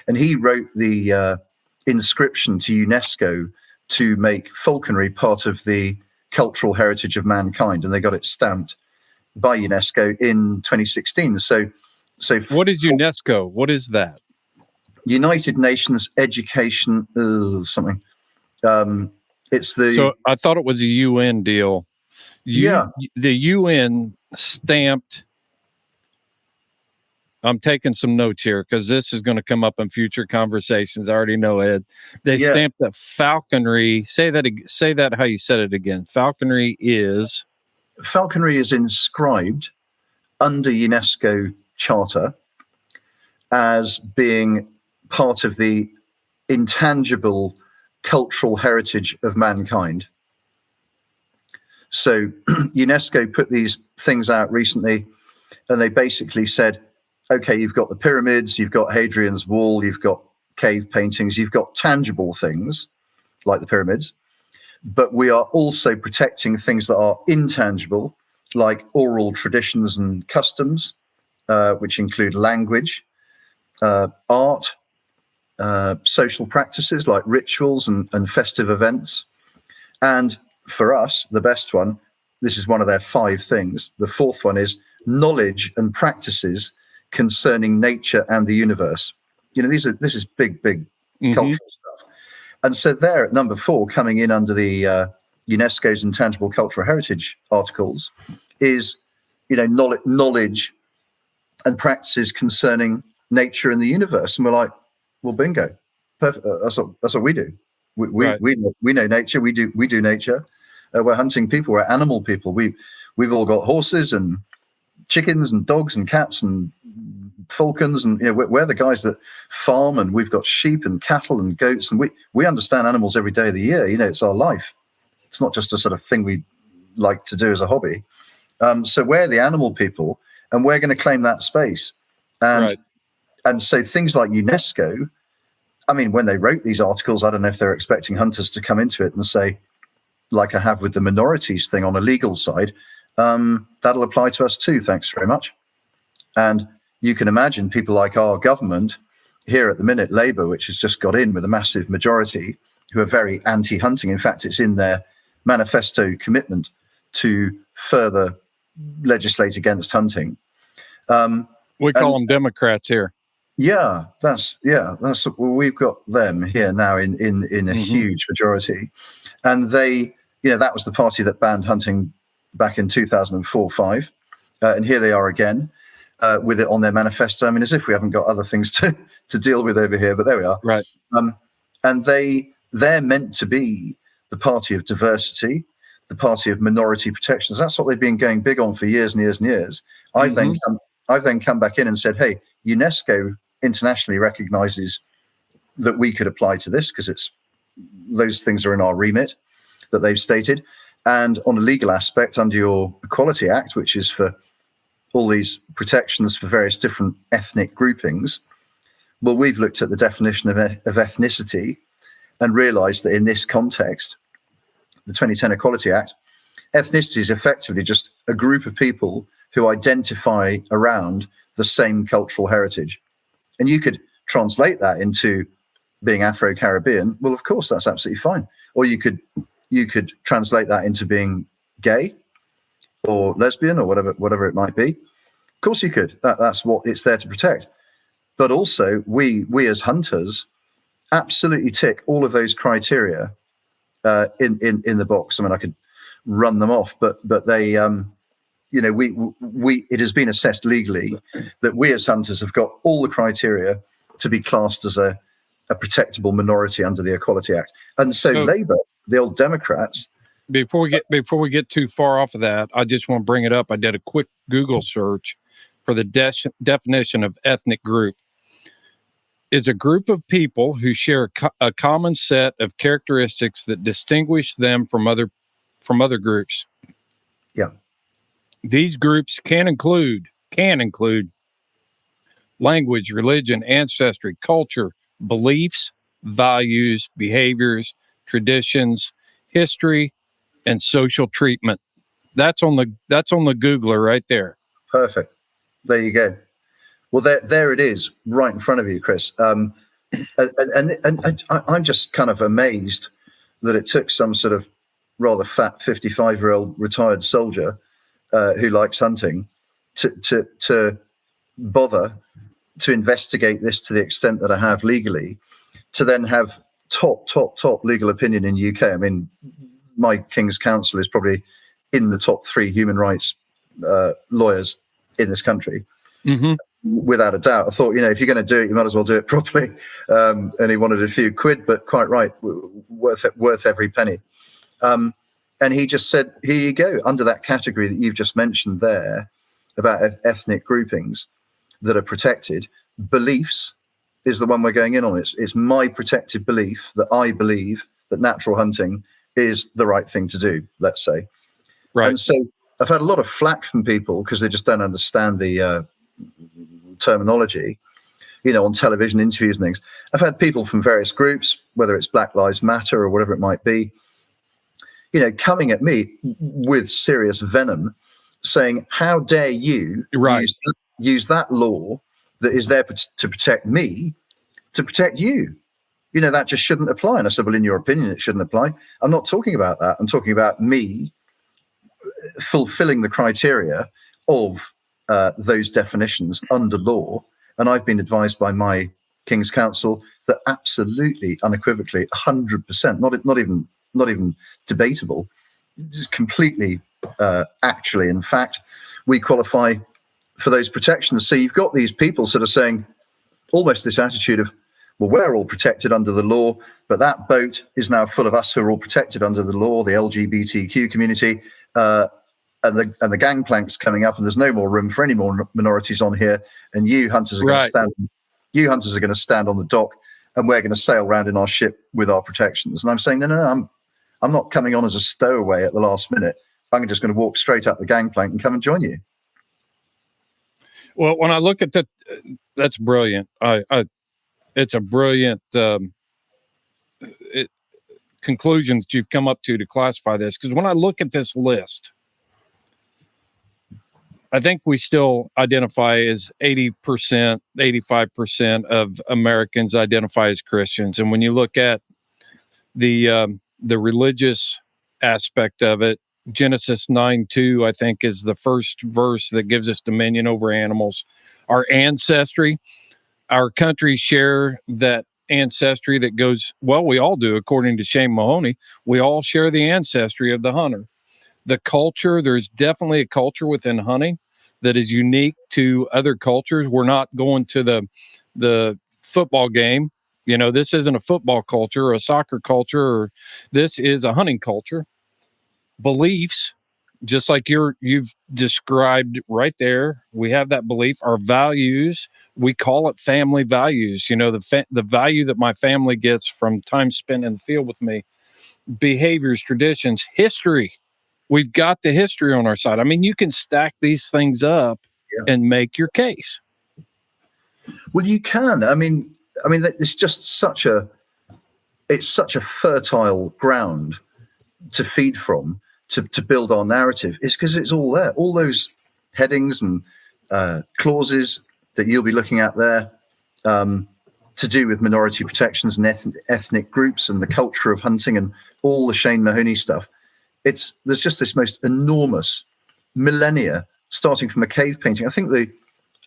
And he wrote the inscription to UNESCO to make falconry part of the cultural heritage of mankind, and they got it stamped by UNESCO in 2016. So what is UNESCO? What is that? United Nations Education something. It's the. So I thought it was a UN deal. The UN stamped. I'm taking some notes here because this is going to come up in future conversations. I already know, Ed. They stamped that falconry. Say that how you said it again. Falconry is inscribed under UNESCO Charter as being part of the intangible cultural heritage of mankind. So UNESCO put these things out recently, and they basically said, okay, you've got the pyramids, you've got Hadrian's Wall, you've got cave paintings, you've got tangible things like the pyramids, but we are also protecting things that are intangible, like oral traditions and customs, which include language, art, social practices like rituals and festive events. And for us, the best one, this is one of their 5 things. The 4th one is knowledge and practices concerning nature and the universe. This is big cultural stuff. And so they're at number 4, coming in under the UNESCO's intangible cultural heritage articles, is knowledge and practices concerning nature and the universe. And we're like, well, bingo, perfect. That's what we do. We know nature. We do nature. We're hunting people. We're animal people. We've all got horses and chickens and dogs and cats and falcons, and we're the guys that farm, and we've got sheep and cattle and goats, and we understand animals every day of the year. It's our life. It's not just a sort of thing we like to do as a hobby. So we're the animal people, and we're going to claim that space. And so things like UNESCO, I mean, when they wrote these articles, I don't know if they're expecting hunters to come into it and say, like I have with the minorities thing on a legal side, that'll apply to us too. Thanks very much. And you can imagine people like our government here at the minute, Labour, which has just got in with a massive majority, who are very anti-hunting. In fact, it's in their manifesto commitment to further legislate against hunting. We call them Democrats here. We've got them here now in a huge majority, and they, that was the party that banned hunting back in 2004-5, and here they are again with it on their manifesto. I mean, as if we haven't got other things to deal with over here, but there we are. Right. And they're meant to be the party of diversity, the party of minority protections. That's what they've been going big on for years and years and years. I've then come back in and said, hey, UNESCO internationally recognizes that we could apply to this because those things are in our remit that they've stated. And on a legal aspect, under your Equality Act, which is for all these protections for various different ethnic groupings, well, we've looked at the definition of ethnicity and realized that in this context, the 2010 Equality Act, ethnicity is effectively just a group of people who identify around the same cultural heritage. And you could translate that into being Afro-Caribbean. Well, of course, that's absolutely fine. Or you could translate that into being gay or lesbian or whatever it might be. Of course you could. That's what it's there to protect. But also, we as hunters absolutely tick all of those criteria in the box. I mean, I could run them off, but they it has been assessed legally that we as hunters have got all the criteria to be classed as a protectable minority under the Equality Act. And so Labour, the old Democrats. Before we get too far off of that, I just want to bring it up. I did a quick Google search for the definition of ethnic group. Is a group of people who share a common set of characteristics that distinguish them from other groups. Yeah. These groups can include language, religion, ancestry, culture, beliefs, values, behaviors, traditions, history, and social treatment. That's on the Googler right there. Perfect. There you go. Well, there it is, right in front of you, Chris. And I'm just kind of amazed that it took some sort of rather fat 55-year-old retired soldier who likes hunting to bother to investigate this to the extent that I have legally, to then have top legal opinion in UK. I mean, my King's Counsel is probably in the top 3 human rights lawyers in this country. Mm-hmm. Without a doubt. I thought, if you're going to do it, you might as well do it properly. And he wanted a few quid, but quite right, worth every penny. And he just said, here you go, under that category that you've just mentioned there about ethnic groupings that are protected, beliefs is the one we're going in on. It's my protected belief that I believe that natural hunting is the right thing to do, let's say. Right. And so I've had a lot of flack from people because they just don't understand the terminology, on television interviews and things. I've had people from various groups, whether it's Black Lives Matter or whatever it might be, coming at me with serious venom, saying, how dare you use that law that is there to protect me, to protect you? That just shouldn't apply. And I said, well, in your opinion, it shouldn't apply. I'm not talking about that. I'm talking about me fulfilling the criteria of those definitions under law. And I've been advised by my King's Counsel that absolutely, unequivocally, 100%, not even debatable, just completely, actually, in fact, we qualify for those protections. So you've got these people sort of saying almost this attitude of, well, we're all protected under the law, but that boat is now full of us who are all protected under the law, the LGBTQ community, and the gangplank's coming up, and there's no more room for any more minorities on here. And you hunters are going to stand. You hunters are going to stand on the dock, and we're going to sail around in our ship with our protections. And I'm saying, no, I'm not coming on as a stowaway at the last minute. I'm just going to walk straight up the gangplank and come and join you. Well, when I look at that, that's brilliant. It's a brilliant conclusions that you've come up to classify this? Because when I look at this list, I think we still identify as 80%, 85% of Americans identify as Christians. And when you look at the religious aspect of it, Genesis 9:2, I think, is the first verse that gives us dominion over animals. Our ancestry, our countries share that ancestry that goes, well, we all do, according to Shane Mahoney. We all share the ancestry of the hunter. The culture, there's definitely a culture within hunting that is unique to other cultures. We're not going to the football game. You know, this isn't a football culture or a soccer culture, or this is a hunting culture. Beliefs, just like you've described right there, we have that belief. Our values, we call it family values. You know, the value that my family gets from time spent in the field with me. Behaviors, traditions, history. We've got the history on our side. I mean, you can stack these things up and make your case. Well, you can. I mean, it's just such a fertile ground to feed from, to build our narrative. It's because it's all there. All those headings and clauses that you'll be looking at there, to do with minority protections and ethnic groups and the culture of hunting and all the Shane Mahoney stuff. There's just this most enormous millennia, starting from a cave painting. I think the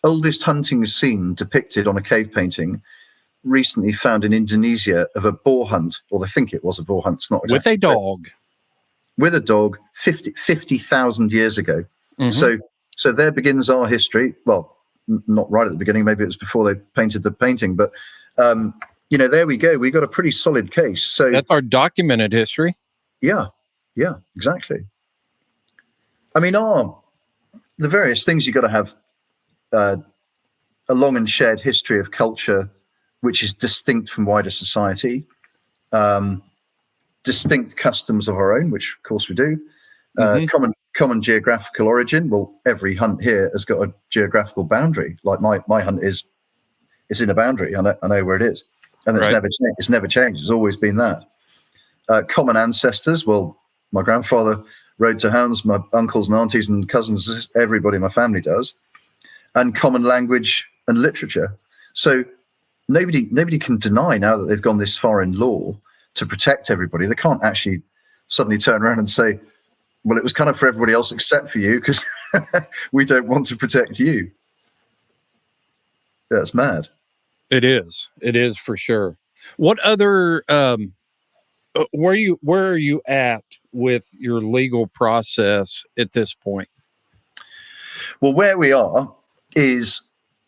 oldest hunting scene depicted on a cave painting recently found in Indonesia of a boar hunt, or they think it was a boar hunt. It's not exactly with a dog. With a dog 50,000 years ago. Mm-hmm. So there begins our history. Well, not right at the beginning. Maybe it was before they painted the painting, but there we go. We got a pretty solid case. So that's our documented history. Yeah, exactly. I mean, the various things you've got to have a long and shared history of culture, which is distinct from wider society, distinct customs of our own, which of course we do, common geographical origin. Well, every hunt here has got a geographical boundary. Like my hunt is in a boundary. I know where it is, and it's never changed. It's never changed. It's always been that. Common ancestors. Well, my grandfather rode to hounds. My uncles and aunties and cousins, everybody in my family does, and common language and literature. So nobody can deny now that they've gone this far in law to protect everybody. They can't actually suddenly turn around and say, well, it was kind of for everybody else except for you because we don't want to protect you. That's mad. It is for sure. What other, where are you at with your legal process at this point? Well, where we are is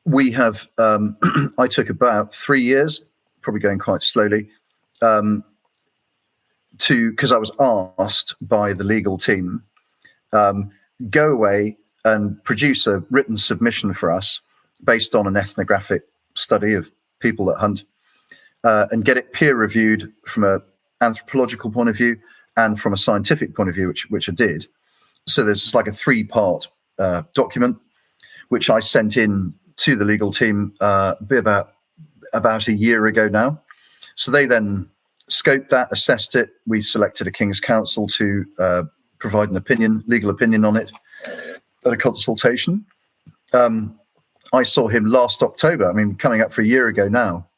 we have, I took about 3 years, probably going quite slowly, because I was asked by the legal team, go away and produce a written submission for us based on an ethnographic study of people that hunt, and get it peer reviewed from an anthropological point of view and from a scientific point of view, which I did. So there's like a 3-part document, which I sent in to the legal team be about a year ago now. So they then scoped that, assessed it. We selected a King's Counsel to provide an legal opinion on it at a consultation. I saw him last October. I mean, coming up for a year ago now.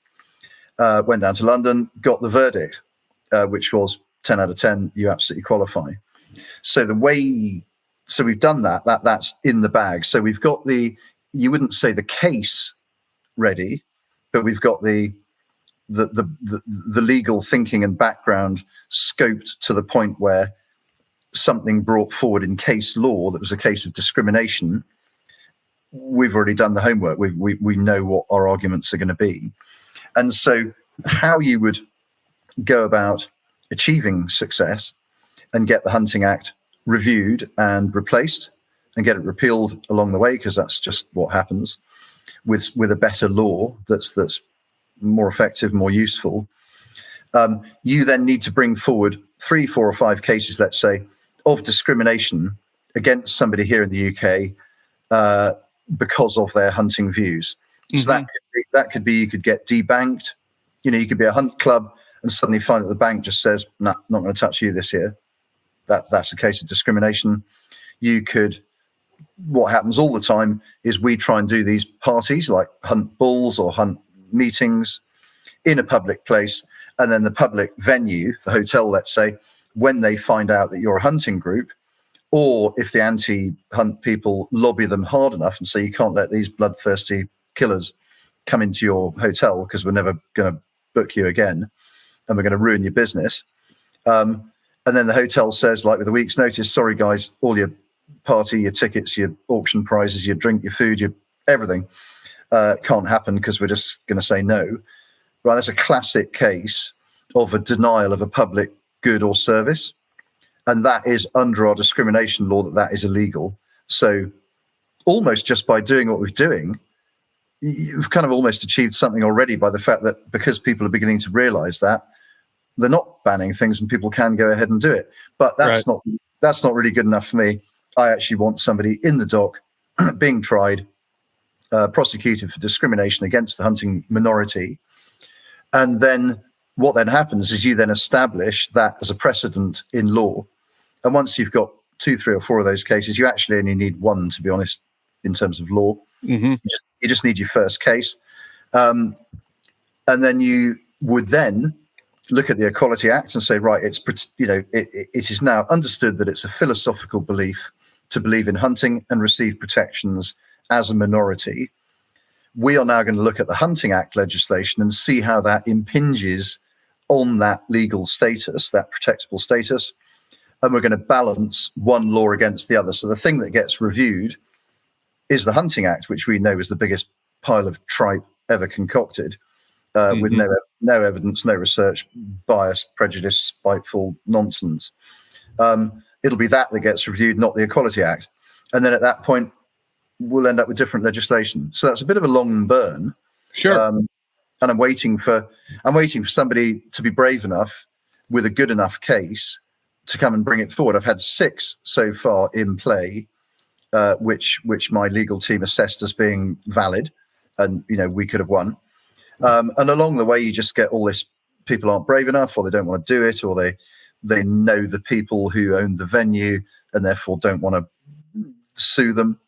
Went down to London, got the verdict, which was 10 out of 10. You absolutely qualify. So we've done that's in the bag. So we've got you wouldn't say the case ready, but we've got the legal thinking and background scoped to the point where something brought forward in case law that was a case of discrimination. We've already done the homework. We know what our arguments are going to be. And so how you would go about achieving success and get the Hunting Act reviewed and replaced and get it repealed along the way, because that's just what happens with a better law that's more effective, more useful. You then need to bring forward 3, 4, or 5 cases, let's say, of discrimination against somebody here in the UK because of their hunting views. So that could be you could get debanked. You could be a hunt club and suddenly find that the bank just says, "No, not going to touch you this year." That's a case of discrimination. What happens all the time is we try and do these parties like hunt bulls or hunt meetings in a public place, and then the public venue, the hotel, let's say, when they find out that you're a hunting group, or if the anti-hunt people lobby them hard enough and say you can't let these bloodthirsty killers come into your hotel because we're never going to book you again and we're going to ruin your business. And then the hotel says, like with a week's notice, sorry guys, all your party, your tickets, your auction prizes, your drink, your food, your everything can't happen because we're just going to say no. Right, that's a classic case of a denial of a public good or service. And that is under our discrimination law that is illegal. So almost just by doing what we're doing, you've kind of almost achieved something already by the fact that because people are beginning to realize that, they're not banning things and people can go ahead and do it. But that's not really good enough for me. I actually want somebody in the dock being tried, prosecuted for discrimination against the hunting minority. And then what then happens is you then establish that as a precedent in law. And once you've got 2, 3, or 4 of those cases, you actually only need one, to be honest, in terms of law. Mm-hmm. You just need your first case. And then you would then look at the Equality Act and say, right, it is now understood that it's a philosophical belief to believe in hunting and receive protections as a minority. We are now going to look at the Hunting Act legislation and see how that impinges on that legal status, that protectable status. And we're going to balance one law against the other. So the thing that gets reviewed is the Hunting Act, which we know is the biggest pile of tripe ever concocted, with no evidence, no research, biased, prejudiced, spiteful nonsense. It'll be that gets reviewed, not the Equality Act. And then at that point, we'll end up with different legislation. So that's a bit of a long burn. Sure. And I'm waiting for somebody to be brave enough with a good enough case to come and bring it forward. I've had 6 so far in play, which my legal team assessed as being valid, and we could have won. And along the way, you just get all this: people aren't brave enough, or they don't want to do it, or they know the people who own the venue and therefore don't want to sue them.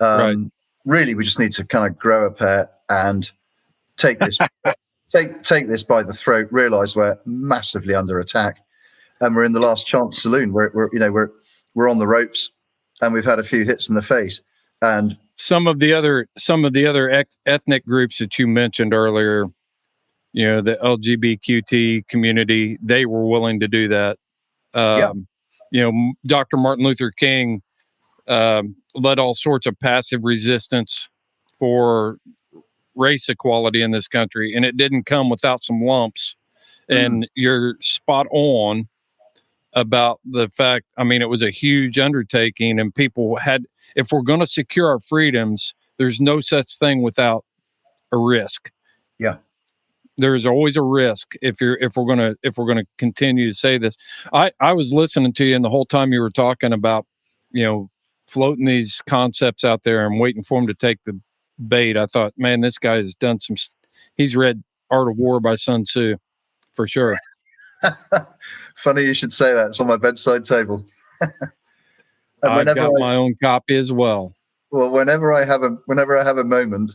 Right. Really, we just need to kind of grow a pair and take this take this by the throat. Realize we're massively under attack, and we're in the last chance saloon. We're on the ropes, and we've had a few hits in the face. And some of the other ethnic groups that you mentioned earlier, the LGBTQ community, they were willing to do that. Dr. Martin Luther King led all sorts of passive resistance for race equality in this country, and it didn't come without some lumps. And you're spot on about the fact, it was a huge undertaking, and people had, if we're going to secure our freedoms, there's no such thing without a risk. Yeah. There's always a risk if we're going to continue to say this. I was listening to you, and the whole time you were talking about, floating these concepts out there and waiting for them to take the bait, I thought, man, this guy has done he's read Art of War by Sun Tzu for sure. Funny you should say that. It's on my bedside table. I've got my own copy as well. Well, whenever I have a moment,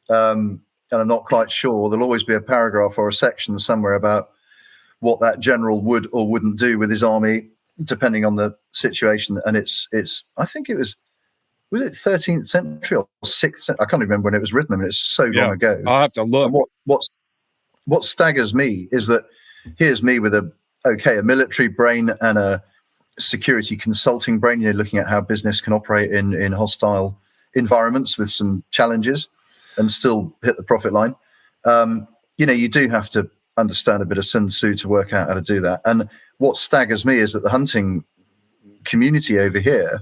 and I'm not quite sure, there'll always be a paragraph or a section somewhere about what that general would or wouldn't do with his army, depending on the situation. And it's I think it was it 13th century or 6th century? I can't remember when it was written. It's so long ago. I'll have to look. And what staggers me is that here's me with a military brain and a security consulting brain, looking at how business can operate in hostile environments with some challenges and still hit the profit line. You do have to understand a bit of Sun Tzu to work out how to do that. And what staggers me is that the hunting community over here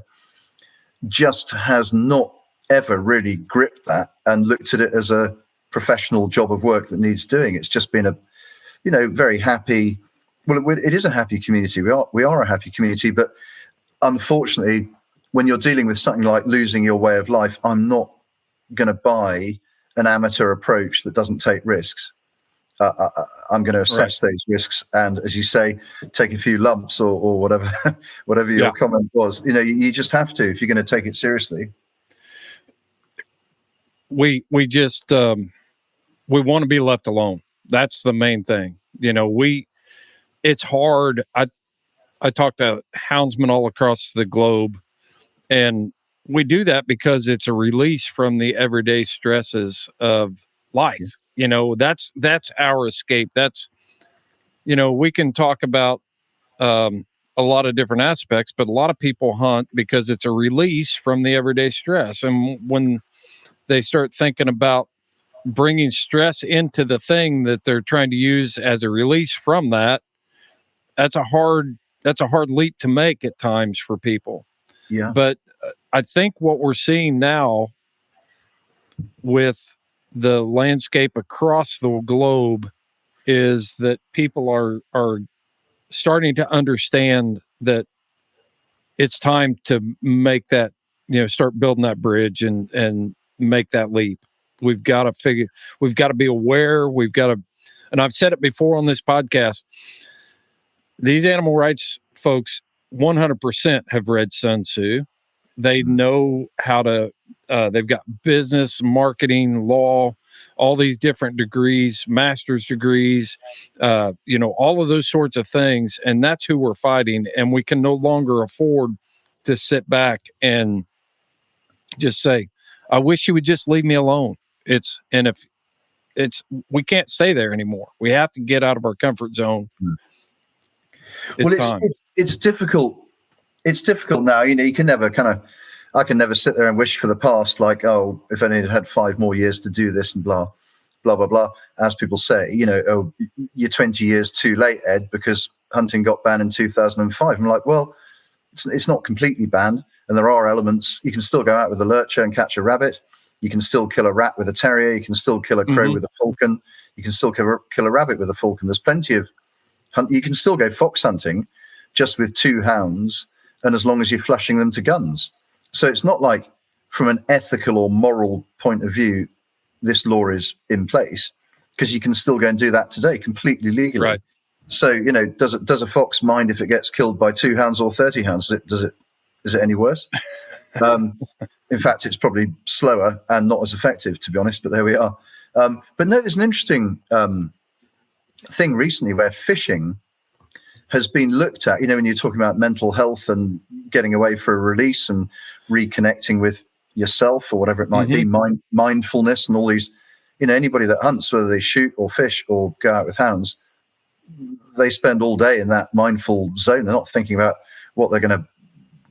just has not ever really gripped that and looked at it as a professional job of work that needs doing. It's just been a, very happy. Well, it is a happy community. We are a happy community, but unfortunately, when you're dealing with something like losing your way of life, I'm not going to buy an amateur approach that doesn't take risks. I'm going to assess those risks, and as you say, take a few lumps or whatever, whatever your comment was. You just have to if you're going to take it seriously. We just we want to be left alone. That's the main thing. It's hard. I talk to houndsmen all across the globe, and we do that because it's a release from the everyday stresses of life. That's our escape. That's, we can talk about a lot of different aspects, but a lot of people hunt because it's a release from the everyday stress. And when they start thinking about bringing stress into the thing that they're trying to use as a release from that, that's a hard leap to make at times for people. Yeah. But I think what we're seeing now with the landscape across the globe is that people are starting to understand that it's time to make that, start building that bridge and make that leap. We've got to be aware. And I've said it before on this podcast, these animal rights folks 100% have read Sun Tzu. They know how to, they've got business, marketing, law, all these different degrees, master's degrees, all of those sorts of things. And that's who we're fighting. And we can no longer afford to sit back and just say, I wish you would just leave me alone. We can't stay there anymore. We have to get out of our comfort zone. It's difficult. It's difficult now. You can never I can never sit there and wish for the past, like, oh, if only I'd had 5 more years to do this and blah, blah, blah, blah. As people say, oh, you're 20 years too late, Ed, because hunting got banned in 2005. I'm like, well, it's not completely banned. And there are elements. You can still go out with a lurcher and catch a rabbit. You can still kill a rat with a terrier. You can still kill a crow with a falcon. You can still kill a rabbit with a falcon. There's plenty of you can still go fox hunting just with 2 hounds, and as long as you're flushing them to guns. So it's not like from an ethical or moral point of view, this law is in place, because you can still go and do that today completely legally. Right. So, does a fox mind if it gets killed by 2 hounds or 30 hounds? Is it any worse? In fact, it's probably slower and not as effective, to be honest, but there we are. But no, there's an interesting thing recently where fishing has been looked at, when you're talking about mental health and getting away for a release and reconnecting with yourself or whatever it might be, mindfulness and all these, anybody that hunts, whether they shoot or fish or go out with hounds, they spend all day in that mindful zone. They're not thinking about what they're going to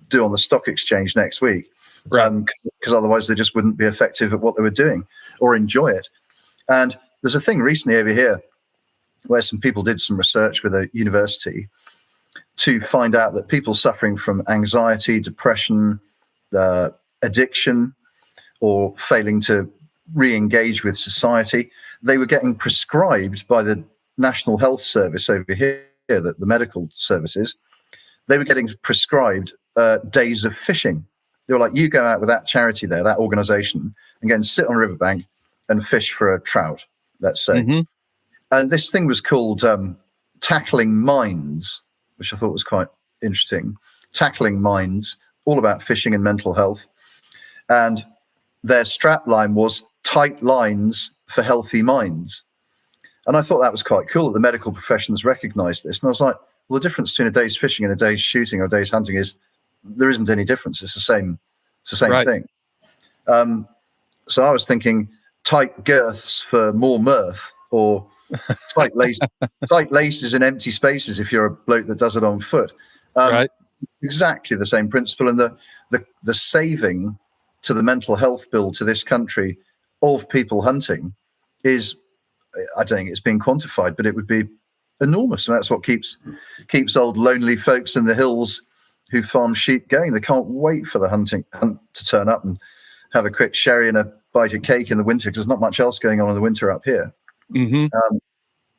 do on the stock exchange next week, because otherwise they just wouldn't be effective at what they were doing or enjoy it. And there's a thing recently over here where some people did some research with a university to find out that people suffering from anxiety, depression, addiction, or failing to re-engage with society, they were getting prescribed by the National Health Service over here, the medical services, they were getting prescribed days of fishing. They were like, you go out with that charity there, that organization, and go and sit on a riverbank and fish for a trout, let's say. And this thing was called Tackling Minds, which I thought was quite interesting. Tackling Minds, all about fishing and mental health. And their strap line was tight lines for healthy minds. And I thought that was quite cool that the medical professions recognized this. And I was like, well, the difference between a day's fishing and a day's shooting or a day's hunting is there isn't any difference. It's the same thing. So I was thinking tight girths for more mirth, or tight laces in empty spaces if you're a bloke that does it on foot. Exactly the same principle. And the saving to the mental health bill to this country of people hunting is, I don't think it's been quantified, but it would be enormous. And that's what keeps old lonely folks in the hills who farm sheep going. They can't wait for the hunt to turn up and have a quick sherry and a bite of cake in the winter, because there's not much else going on in the winter up here.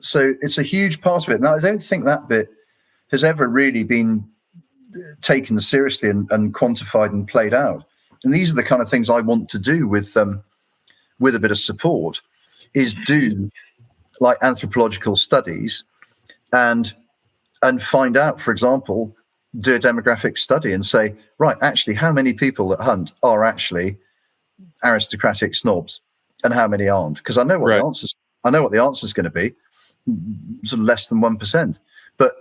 So it's a huge part of it. Now, I don't think that bit has ever really been taken seriously and quantified and played out. And these are the kind of things I want to do with a bit of support, is do like anthropological studies and find out, for example, do a demographic study and say, right, actually, how many people that hunt are actually aristocratic snobs and how many aren't? Because I know what the answer is going to be, sort of less than 1%. But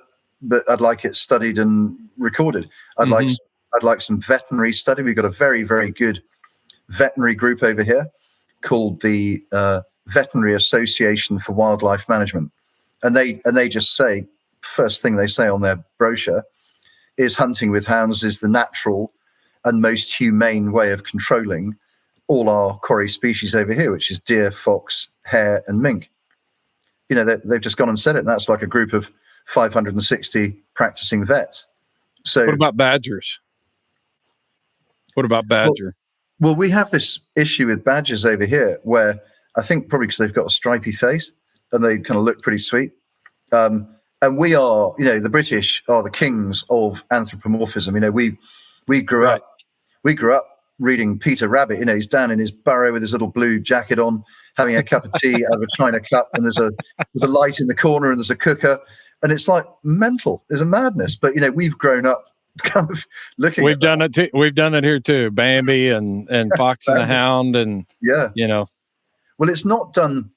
I'd like it studied and recorded. I'd like some veterinary study. We've got a very, very good veterinary group over here called the Veterinary Association for Wildlife Management, and they just say, first thing they say on their brochure is hunting with hounds is the natural and most humane way of controlling all our quarry species over here, which is deer, fox, hare, and mink. You know, they've just gone and said it, and that's like a group of 560 practicing vets. So what about badgers? What about badger? Well, we have this issue with badgers over here where I think probably because they've got a stripy face and they kind of look pretty sweet. And we are, you know, the British are the kings of anthropomorphism. You know, we grew up reading Peter Rabbit. You know, he's down in his burrow with his little blue jacket on, having a cup of tea out of a china cup, and there's a light in the corner, and there's a cooker, and it's like mental. There's a madness. But you know, we've grown up kind of looking. We've done it here too. Bambi and Fox and the Hound, and yeah, you know. Well, it's not done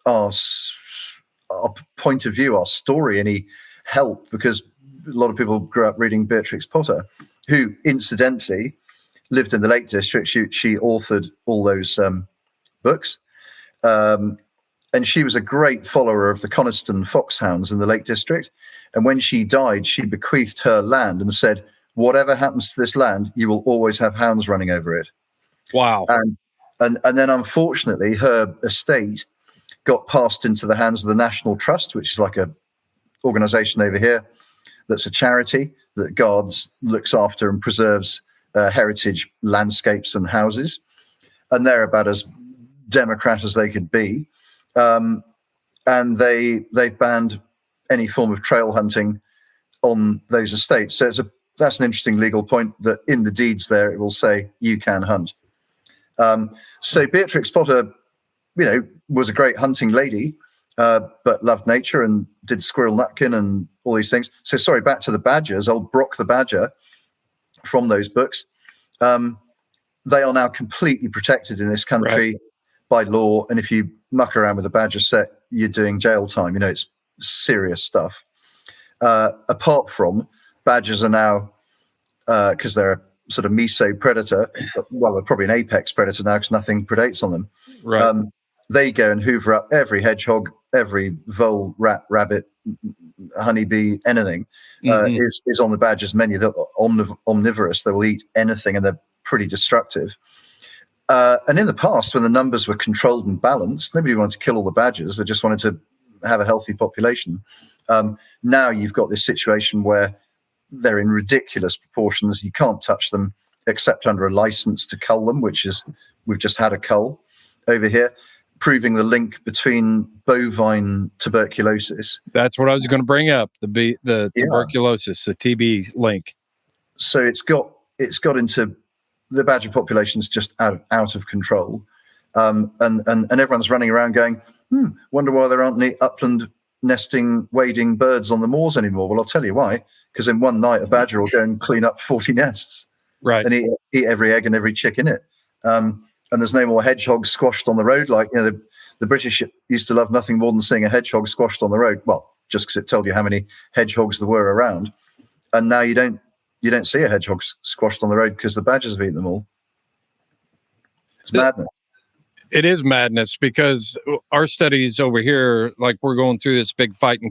our point of view, our story, any help, because a lot of people grew up reading Beatrix Potter, who incidentally lived in the Lake District. She authored all those books, and she was a great follower of the Coniston foxhounds in the Lake District. And when she died, she bequeathed her land and said, whatever happens to this land, you will always have hounds running over it. Wow. And then unfortunately her estate got passed into the hands of the National Trust, which is like a organization over here that's a charity that guards, looks after and preserves heritage landscapes and houses. And they're about as democrat as they could be. And they've banned any form of trail hunting on those estates. So that's an interesting legal point, that in the deeds there, it will say you can hunt. So Beatrix Potter, you know, was a great hunting lady, but loved nature and did squirrel nutkin and all these things. So sorry, back to the badgers, old Brock the badger from those books. They are now completely protected in this country by law. And if you muck around with a badger set, you're doing jail time. You know, it's serious stuff. Apart from badgers are now, because they're a sort of meso predator, well, they're probably an apex predator now because nothing predates on them. Right. They go and hoover up every hedgehog, every vole, rat, rabbit, honeybee, anything is on the badger's menu. They're omnivorous. They will eat anything, and they're pretty destructive. And in the past, when the numbers were controlled and balanced, nobody wanted to kill all the badgers. They just wanted to have a healthy population. Now you've got this situation where they're in ridiculous proportions. You can't touch them except under a license to cull them, which is, we've just had a cull over here, proving the link between bovine tuberculosis. That's what I was going to bring up, the tuberculosis, the TB link. So it's got into the badger population's just out of control. And everyone's running around going, wonder why there aren't any upland nesting, wading birds on the moors anymore. Well, I'll tell you why. Because in one night, a badger will go and clean up 40 nests, right, and eat every egg and every chick in it. And there's no more hedgehogs squashed on the road. Like, you know, the British used to love nothing more than seeing a hedgehog squashed on the road. Well, just because it told you how many hedgehogs there were around. And now you don't see a hedgehog squashed on the road because the badgers have eaten them all. It's madness. It is madness, because our studies over here, like, we're going through this big fight in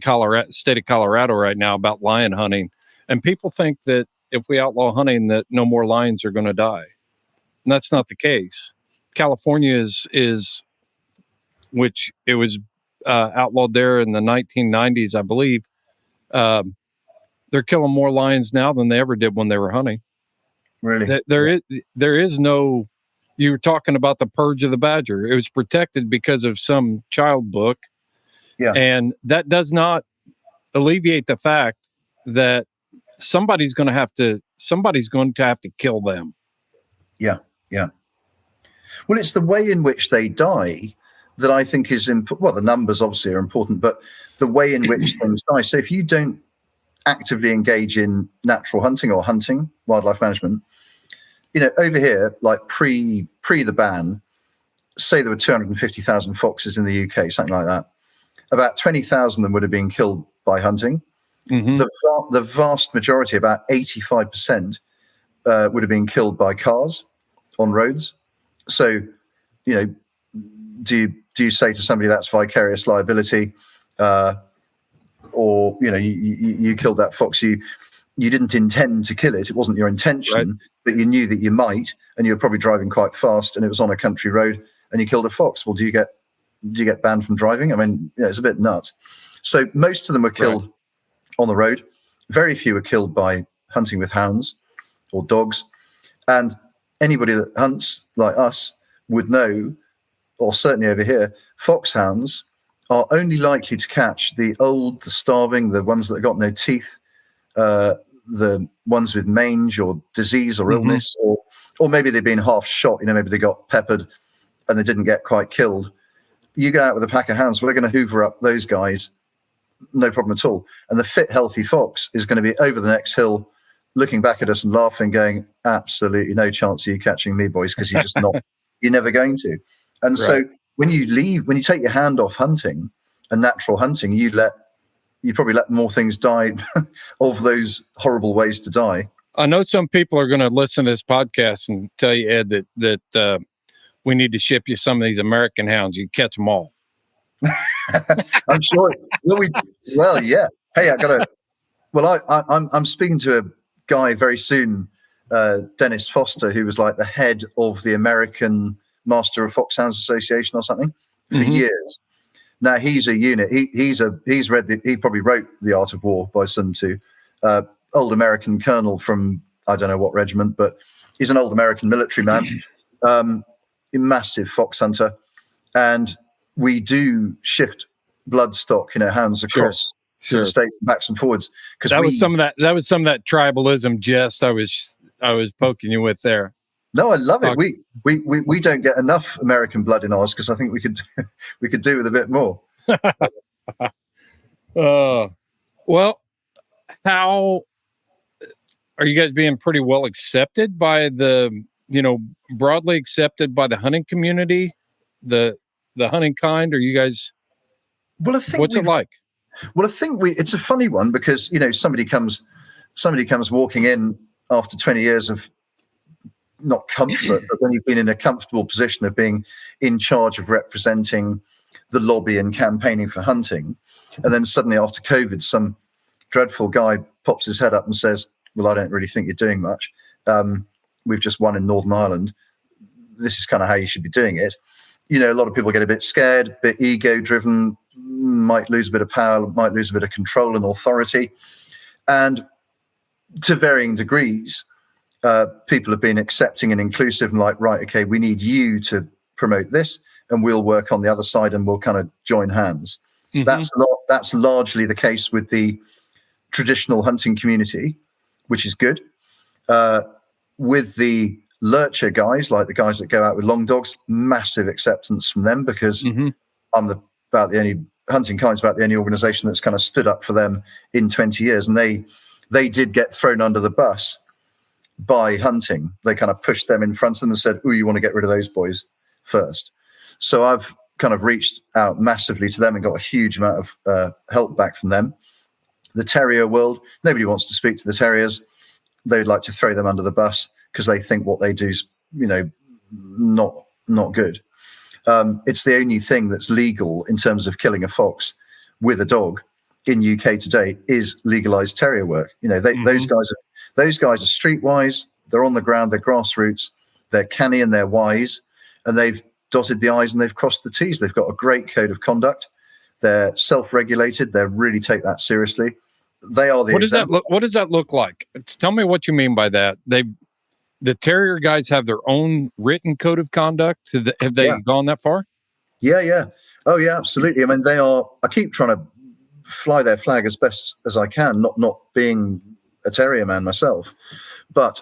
state of Colorado right now about lion hunting. And people think that if we outlaw hunting, that no more lions are going to die. And that's not the case. California is which it was outlawed there in the 1990s, I believe. They're killing more lions now than they ever did when they were hunting. Really? There is no. You were talking about the purge of the badger. It was protected because of some child book. Yeah. And that does not alleviate the fact that somebody's going to have to kill them. Yeah. Yeah. Well, it's the way in which they die that I think is important. Well, the numbers obviously are important, but the way in which things die. So if you don't actively engage in natural hunting or hunting, wildlife management, over here, like pre the ban, say there were 250,000 foxes in the UK, something like that. About 20,000 of them would have been killed by hunting. Mm-hmm. The vast majority, about 85%, would have been killed by cars on roads. So, do you say to somebody that's vicarious liability, or you killed that fox? You didn't intend to kill it; it wasn't your intention, right. but you knew that you might, and you were probably driving quite fast, and it was on a country road, and you killed a fox. Well, do you get banned from driving? I mean, it's a bit nuts. So most of them were killed on the road. Very few were killed by hunting with hounds or dogs. And anybody that hunts like us would know, or certainly over here, foxhounds are only likely to catch the old, the starving, the ones that have got no teeth, the ones with mange or disease or illness, or maybe they've been half shot, maybe they got peppered and they didn't get quite killed. You go out with a pack of hounds, we're going to hoover up those guys, no problem at all. And the fit, healthy fox is going to be over the next hill, looking back at us and laughing, going, absolutely no chance of you catching me, boys, because you're just not, you're never going to. And so when you take your hand off hunting and natural hunting, you probably let more things die of those horrible ways to die. I know some people are going to listen to this podcast and tell you, Ed, that we need to ship you some of these American hounds. You catch them all. I'm sure. Well, yeah. Hey, I'm speaking to a guy very soon, Dennis Foster, who was like the head of the American Master of Foxhounds Association or something for years. Now he's a unit. He probably wrote The Art of War by Sun Tzu. Old American colonel from I don't know what regiment, but he's an old American military man. A massive fox hunter, and we do shift bloodstock, hounds across to the States and backs and forwards. Because that was some of that tribalism jest I was poking you with there. No, I love it. We don't get enough American blood in ours because I think we could do with a bit more. Well, how are you guys being pretty well accepted by broadly accepted by the hunting community, the hunting kind? Are you guys? Well, I think what's it like? Well, I think it's a funny one because somebody comes walking in after 20 years of not comfort, but when you've been in a comfortable position of being in charge of representing the lobby and campaigning for hunting, and then suddenly after COVID, some dreadful guy pops his head up and says, "Well, I don't really think you're doing much. We've just won in Northern Ireland. This is kind of how you should be doing it." A lot of people get a bit scared, a bit ego-driven, might lose a bit of power, might lose a bit of control and authority. And to varying degrees, people have been accepting and inclusive and like, right, okay, we need you to promote this and we'll work on the other side and we'll kind of join hands. Mm-hmm. That's largely the case with the traditional hunting community, which is good. With the lurcher guys, like the guys that go out with long dogs, massive acceptance from them because Hunting Kind's about the only organization that's kind of stood up for them in 20 years. And they did get thrown under the bus by hunting. They kind of pushed them in front of them and said, "Oh, you want to get rid of those boys first." So I've kind of reached out massively to them and got a huge amount of help back from them. The terrier world, nobody wants to speak to the terriers. They'd like to throw them under the bus because they think what they do is, not good. It's the only thing that's legal in terms of killing a fox with a dog in UK today is legalized terrier work. Those guys are streetwise. They're on the ground. They're grassroots. They're canny and they're wise, and they've dotted the I's and they've crossed the T's. They've got a great code of conduct. They're self-regulated. They really take that seriously. They are the. What does that look like? Tell me what you mean by that. The terrier guys have their own written code of conduct. Have they gone that far? Yeah. Oh, yeah, absolutely. I mean, they are. I keep trying to fly their flag as best as I can, not being a terrier man myself, but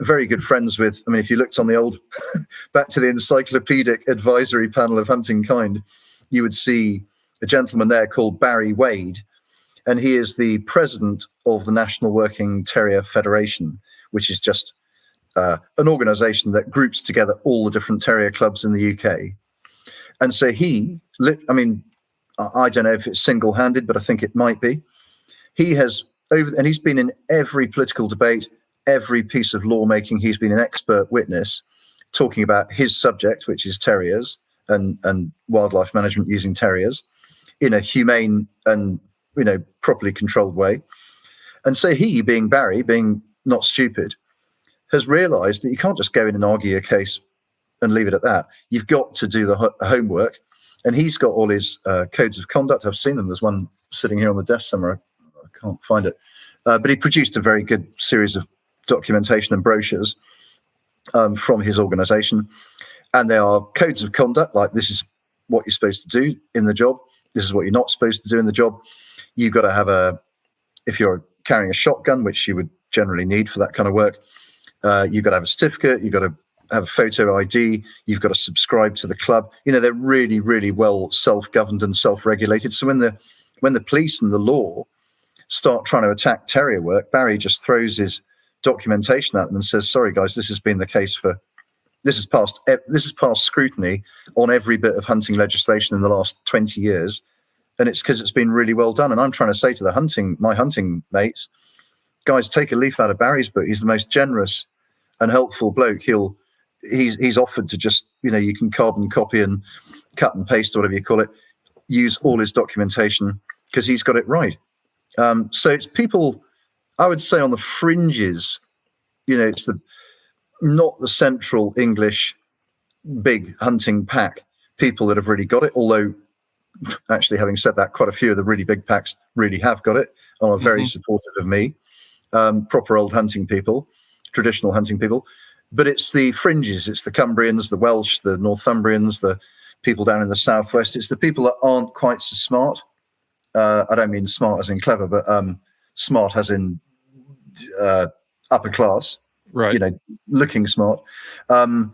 very good friends with. I mean, if you looked on the old, back to the encyclopedic advisory panel of Hunting Kind, you would see a gentleman there called Barry Wade, and he is the president of the National Working Terrier Federation, which is just an organisation that groups together all the different terrier clubs in the UK. And so I mean, I don't know if it's single-handed, but I think it might be. He has and he's been in every political debate, every piece of lawmaking. He's been an expert witness talking about his subject, which is terriers and wildlife management using terriers in a humane and, properly controlled way. And so he, being Barry, being not stupid, has realised that you can't just go in and argue a case and leave it at that. You've got to do the homework. And he's got all his codes of conduct. I've seen them. There's one sitting here on the desk somewhere. I can't find it. But he produced a very good series of documentation and brochures from his organisation. And there are codes of conduct, like this is what you're supposed to do in the job. This is what you're not supposed to do in the job. You've got to if you're carrying a shotgun, which you would generally need for that kind of work, you've got to have a certificate. You've got to have a photo ID. You've got to subscribe to the club. They're really, really well self-governed and self-regulated. So when the police and the law start trying to attack terrier work, Barry just throws his documentation at them and says, "Sorry, guys, this has been the case this has passed scrutiny on every bit of hunting legislation in the last 20 years, and it's because it's been really well done." And I'm trying to say to my hunting mates, guys, take a leaf out of Barry's book. He's the most generous and helpful bloke. He's offered to just, you can carbon copy and cut and paste, or whatever you call it, use all his documentation because he's got it right. So it's people, I would say, on the fringes. It's not the central English big hunting pack people that have really got it. Although, actually, having said that, quite a few of the really big packs really have got it and are very supportive of me. Proper old hunting people, traditional hunting people. But it's the fringes. It's the Cumbrians, the Welsh, the Northumbrians, the people down in the southwest. It's the people that aren't quite so smart. I don't mean smart as in clever, but smart as in upper class. Right. Looking smart. They're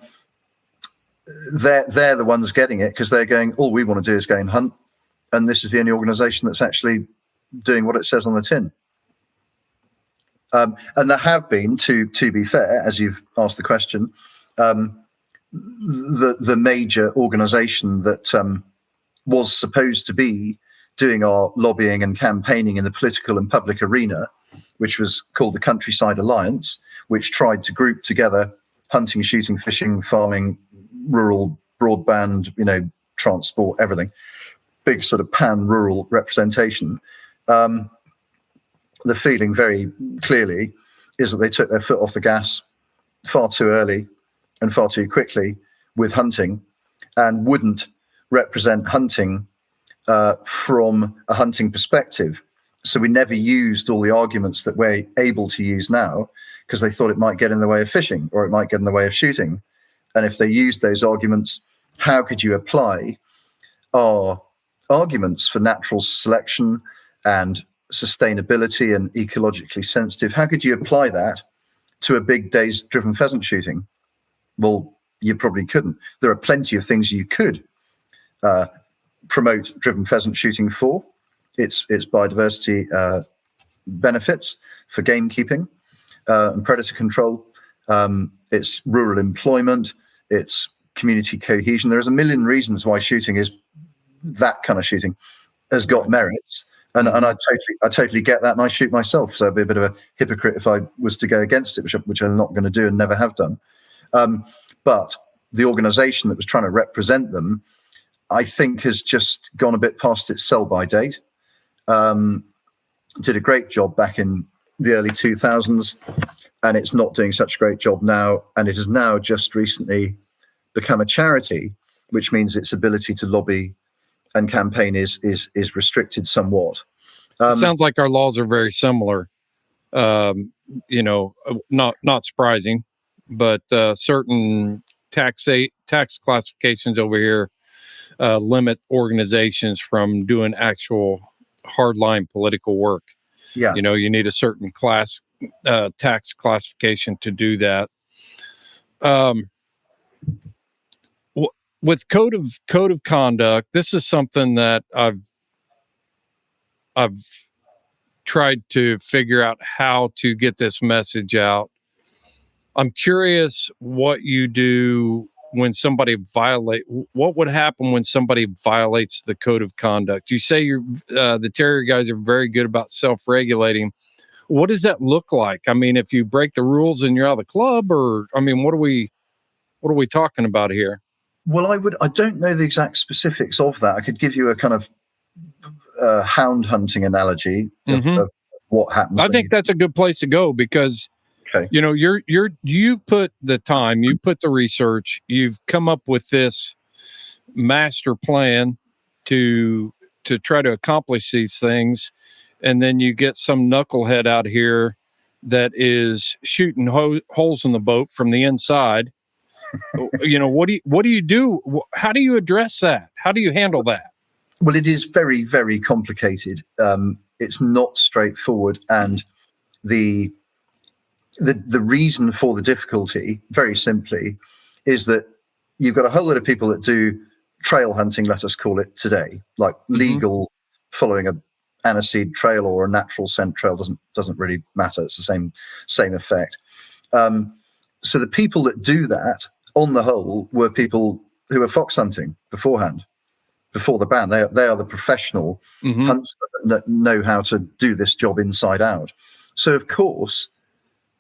the ones getting it because they're going, all we want to do is go and hunt. And this is the only organisation that's actually doing what it says on the tin. And there have been, to be fair, as you've asked the question, the major organisation that was supposed to be doing our lobbying and campaigning in the political and public arena, which was called the Countryside Alliance, which tried to group together hunting, shooting, fishing, farming, rural, broadband, transport, everything. Big sort of pan-rural representation. The feeling very clearly is that they took their foot off the gas far too early and far too quickly with hunting, and wouldn't represent hunting from a hunting perspective. So we never used all the arguments that we're able to use now because they thought it might get in the way of fishing or it might get in the way of shooting. And if they used those arguments, how could you apply our arguments for natural selection and sustainability and ecologically sensitive? How could you apply that to a big day's driven pheasant shooting? Well, you probably couldn't. There are plenty of things you could promote driven pheasant shooting for. It's biodiversity benefits for gamekeeping and predator control. It's rural employment. It's community cohesion. There's a million reasons why shooting is that kind of shooting has got merits. And I totally get that, and I shoot myself, so I'd be a bit of a hypocrite if I was to go against it, which I'm not going to do and never have done. But the organisation that was trying to represent them, I think, has just gone a bit past its sell-by date. Did a great job back in the early 2000s, and it's not doing such a great job now. And it has now just recently become a charity, which means its ability to lobby and campaign is restricted somewhat. It sounds like our laws are very similar. Not surprising, but certain tax classifications over here limit organizations from doing actual hardline political work. Yeah, you need a certain tax classification to do that. With code of conduct, this is something that I've tried to figure out how to get this message out. I'm curious what you do when somebody what would happen when somebody violates the code of conduct? You say the Terrier guys are very good about self-regulating. What does that look like? I mean, if you break the rules and you're out of the club, or, I mean, what are we talking about here? Well, I don't know the exact specifics of that. I could give you a kind of hound hunting analogy of what happens. I think that's a good place to go because, you know, you've put the time, you've put the research, you've come up with this master plan to try to accomplish these things. And then you get some knucklehead out here that is shooting holes in the boat from the inside. You know, what do you do? How do you address that? How do you handle that? Well, it is very, very complicated. It's not straightforward. And the reason for the difficulty, very simply, is that you've got a whole lot of people that do trail hunting, let us call it today, like legal, following a aniseed trail or a natural scent trail, doesn't really matter. It's the same effect. So the people that do that, on the whole, were people who were fox hunting beforehand, before the ban. They are the professional huntsmen that know how to do this job inside out. So of course,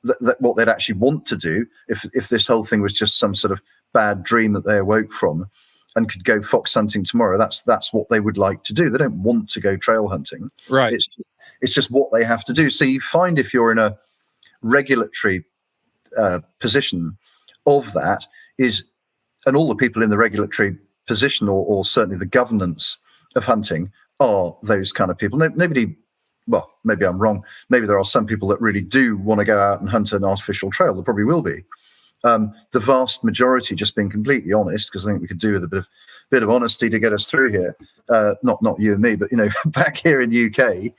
that what they'd actually want to do, if this whole thing was just some sort of bad dream that they awoke from and could go fox hunting tomorrow, that's what they would like to do. They don't want to go trail hunting. Right. It's just what they have to do. So you find if you're in a regulatory position of that is, and all the people in the regulatory position or certainly the governance of hunting are those kind of people. Nobody, well, maybe I'm wrong. Maybe there are some people that really do want to go out and hunt an artificial trail. There probably will be. The vast majority, just being completely honest, because I think we could do with a bit of honesty to get us through here. Not you and me, but, you know, back here in the UK,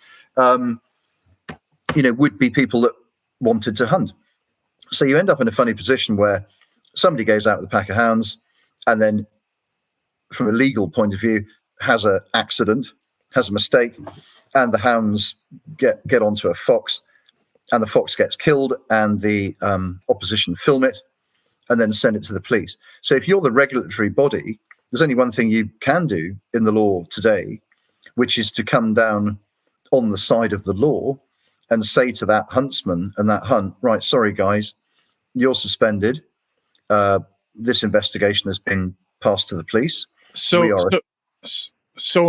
you know, would be people that wanted to hunt. So you end up in a funny position where somebody goes out with a pack of hounds and then, from a legal point of view, has an accident, has a mistake, and the hounds get onto a fox, and the fox gets killed, and the opposition film it and then send it to the police. So if you're the regulatory body, there's only one thing you can do in the law today, which is to come down on the side of the law and say to that huntsman and that hunt, right, sorry, guys, you're suspended. This investigation has been passed to the police. So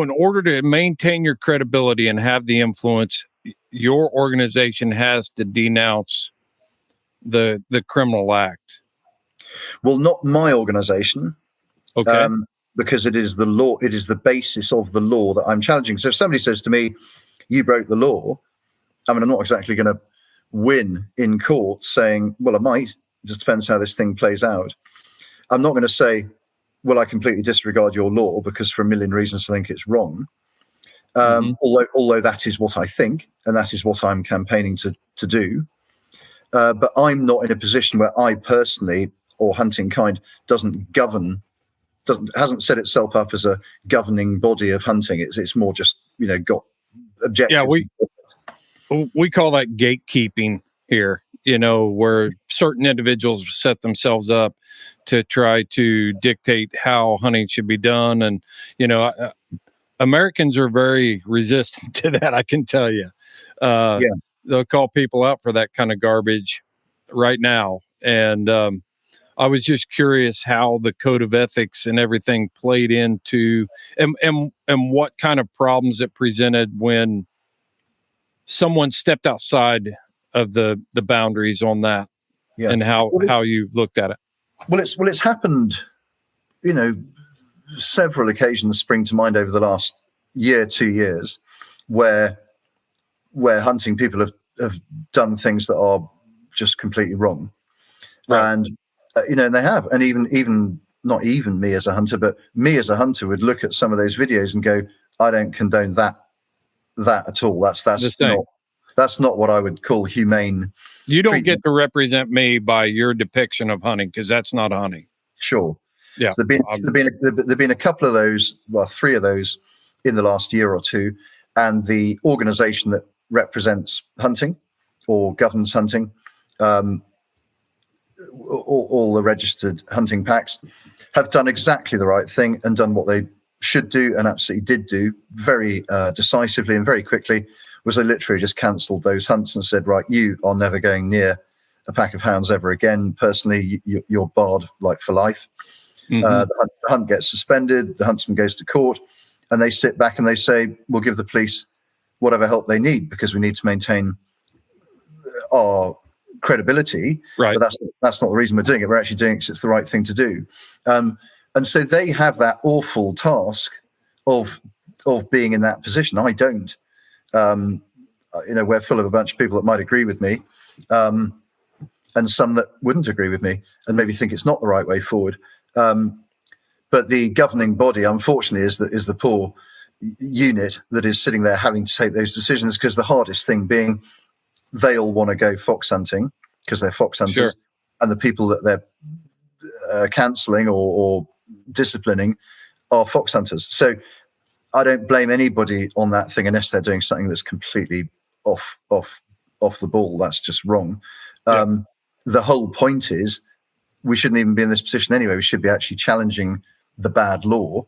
in order to maintain your credibility and have the influence, your organization has to denounce the criminal act. Well, not my organization. Okay. Because it is the law, it is the basis of the law that I'm challenging. So if somebody says to me, you broke the law, I mean, I'm not exactly going to win in court saying, well, I might. It just depends how this thing plays out. I'm not going to say, well, I completely disregard your law because for a million reasons I think it's wrong. Although that is what I think, and that is what I'm campaigning to do. But I'm not in a position where I personally, or Hunting Kind, hasn't set itself up as a governing body of hunting. It's more just, you know, got objectives. Yeah, we call that gatekeeping here, you know, where certain individuals set themselves up to try to dictate how hunting should be done. And, you know, Americans are very resistant to that, I can tell you. They'll call people out for that kind of garbage right now. And I was just curious how the code of ethics and everything played into and what kind of problems it presented when someone stepped outside of the boundaries on that, and how you looked at it. Well, it's happened, you know, several occasions spring to mind over the last year, 2 years, where hunting people have done things that are just completely wrong. Right. And, you know, and they have. And even not even me as a hunter, but me as a hunter would look at some of those videos and go, I don't condone that at all. That's That's not what I would call humane. You don't treatment. get to represent me by your depiction of hunting, because that's not hunting. Sure. Yeah. So there've been a couple of those, well, 3 of those in the last year or two, and the organisation that represents hunting or governs hunting, all the registered hunting packs, have done exactly the right thing and done what they should do, and absolutely did do very decisively and very quickly. Was they literally just cancelled those hunts and said, right, you are never going near a pack of hounds ever again. Personally, you're barred like for life. Mm-hmm. The hunt gets suspended. The huntsman goes to court, and they sit back and they say, we'll give the police whatever help they need because we need to maintain our credibility. Right. But that's not the reason we're doing it. We're actually doing it because it's the right thing to do. And so they have that awful task of being in that position. I don't. We're full of a bunch of people that might agree with me, and some that wouldn't agree with me, and maybe think it's not the right way forward. But the governing body, unfortunately, is the poor unit that is sitting there having to take those decisions. Because the hardest thing being, they all want to go fox hunting because they're fox hunters, sure. And the people that they're cancelling or disciplining are fox hunters. So I don't blame anybody on that thing unless they're doing something that's completely off the ball. That's just wrong. Yeah. The whole point is we shouldn't even be in this position anyway. We should be actually challenging the bad law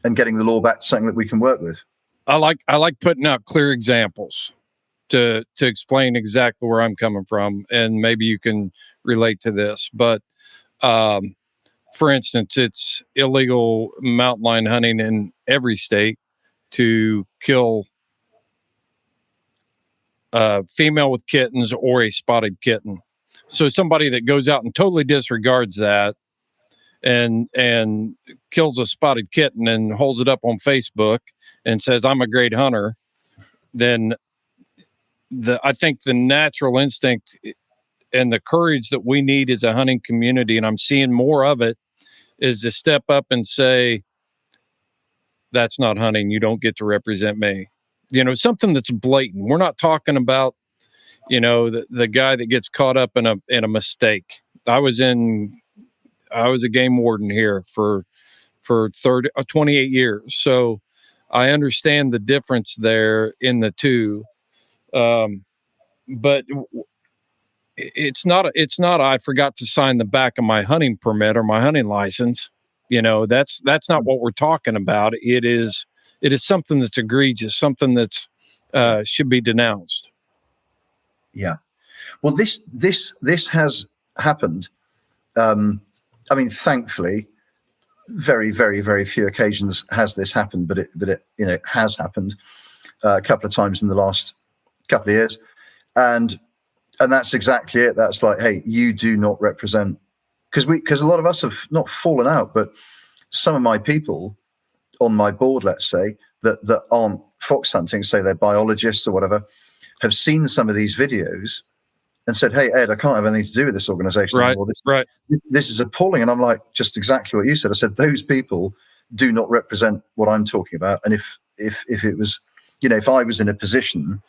and getting the law back to something that we can work with. I like putting out clear examples to explain exactly where I'm coming from, and maybe you can relate to this. But for instance, it's illegal mountain lion hunting in every state to kill a female with kittens or a spotted kitten. So somebody that goes out and totally disregards that and kills a spotted kitten and holds it up on Facebook and says, I'm a great hunter, then I think the natural instinct and the courage that we need as a hunting community, and I'm seeing more of it, is to step up and say, that's not hunting. You don't get to represent me. Something that's blatant. We're not talking about, the guy that gets caught up in a mistake. I was a game warden here for 28 years. So I understand the difference there in the two. But it's not I forgot to sign the back of my hunting permit or my hunting license. That's not what we're talking about. It is something that's egregious, something that's should be denounced. Yeah. Well, this has happened. Thankfully, very, very, very few occasions has this happened, but it has happened a couple of times in the last couple of years, and that's exactly it. That's like, hey, you do not represent, because a lot of us have not fallen out, but some of my people on my board, let's say, that aren't fox hunting, say they're biologists or whatever, have seen some of these videos and said, hey, Ed, I can't have anything to do with this organization anymore. This is appalling. And I'm like, just exactly what you said. I said, those people do not represent what I'm talking about. And if it was, if I was in a position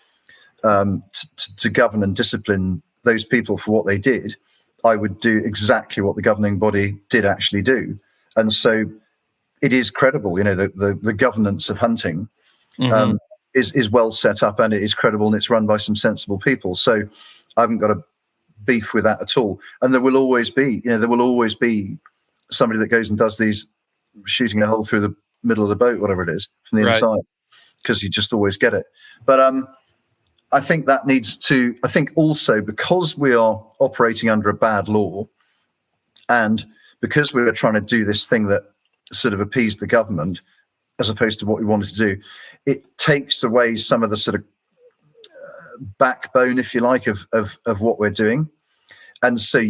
to govern and discipline those people for what they did, I would do exactly what the governing body did actually do. And so it is credible, the governance of hunting is well set up, and it is credible, and it's run by some sensible people. So I haven't got a beef with that at all. And there will always be somebody that goes and does these, shooting a hole through the middle of the boat, whatever it is, from the inside, because you just always get it. But I think that needs to, I think also because we are operating under a bad law, and because we were trying to do this thing that sort of appeased the government as opposed to what we wanted to do, it takes away some of the sort of backbone, if you like, of what we're doing. And so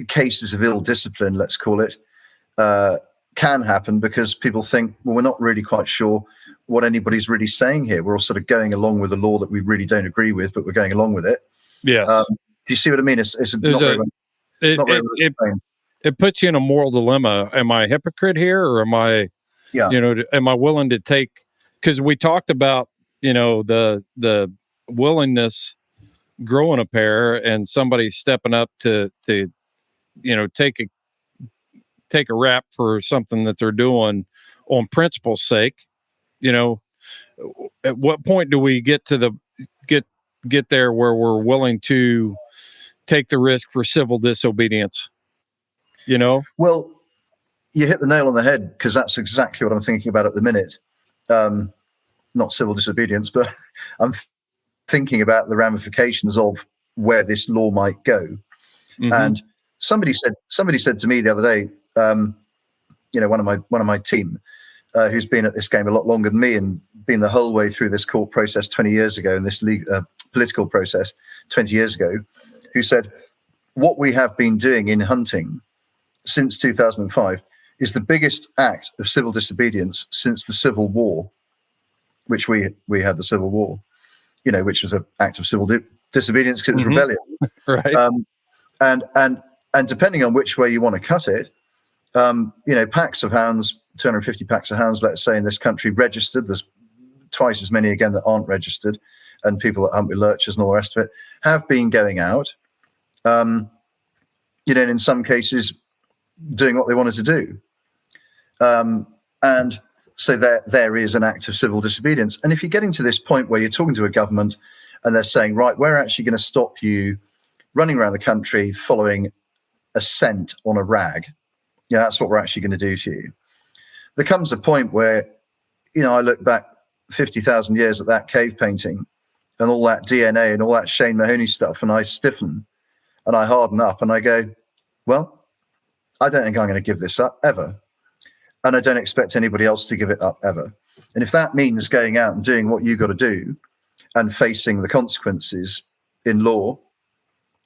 cases of ill discipline, let's call it, can happen because people think, well, we're not really quite sure what anybody's really saying here. We're all sort of going along with a law that we really don't agree with, but we're going along with it. Yes. Do you see what I mean? It's not very it puts you in a moral dilemma. Am I a hypocrite here, or am I, am I willing to take? Because we talked about, the willingness growing a pair, and somebody stepping up to take a rap for something that they're doing on principle's sake. At what point do we get there where we're willing to take the risk for civil disobedience? Well, you hit the nail on the head, because that's exactly what I'm thinking about at the minute. Not civil disobedience, but I'm thinking about the ramifications of where this law might go. Mm-hmm. And somebody said to me the other day, one of my team, who's been at this game a lot longer than me and been the whole way through this court process 20 years ago and this political process 20 years ago, who said, what we have been doing in hunting since 2005 is the biggest act of civil disobedience since the Civil War, which we had the Civil War, which was an act of civil disobedience because it was rebellion. Right. And depending on which way you want to cut it, packs of hounds, 250 packs of hounds, let's say, in this country registered. There's twice as many again that aren't registered, and people that hunt with lurchers and all the rest of it have been going out. And in some cases, doing what they wanted to do. And so there is an act of civil disobedience. And if you're getting to this point where you're talking to a government and they're saying, right, we're actually going to stop you running around the country following a scent on a rag. Yeah, that's what we're actually going to do to you. There comes a point where, I look back 50,000 years at that cave painting and all that DNA and all that Shane Mahoney stuff, and I stiffen and I harden up and I go, well, I don't think I'm going to give this up ever. And I don't expect anybody else to give it up ever. And if that means going out and doing what you got to do and facing the consequences in law,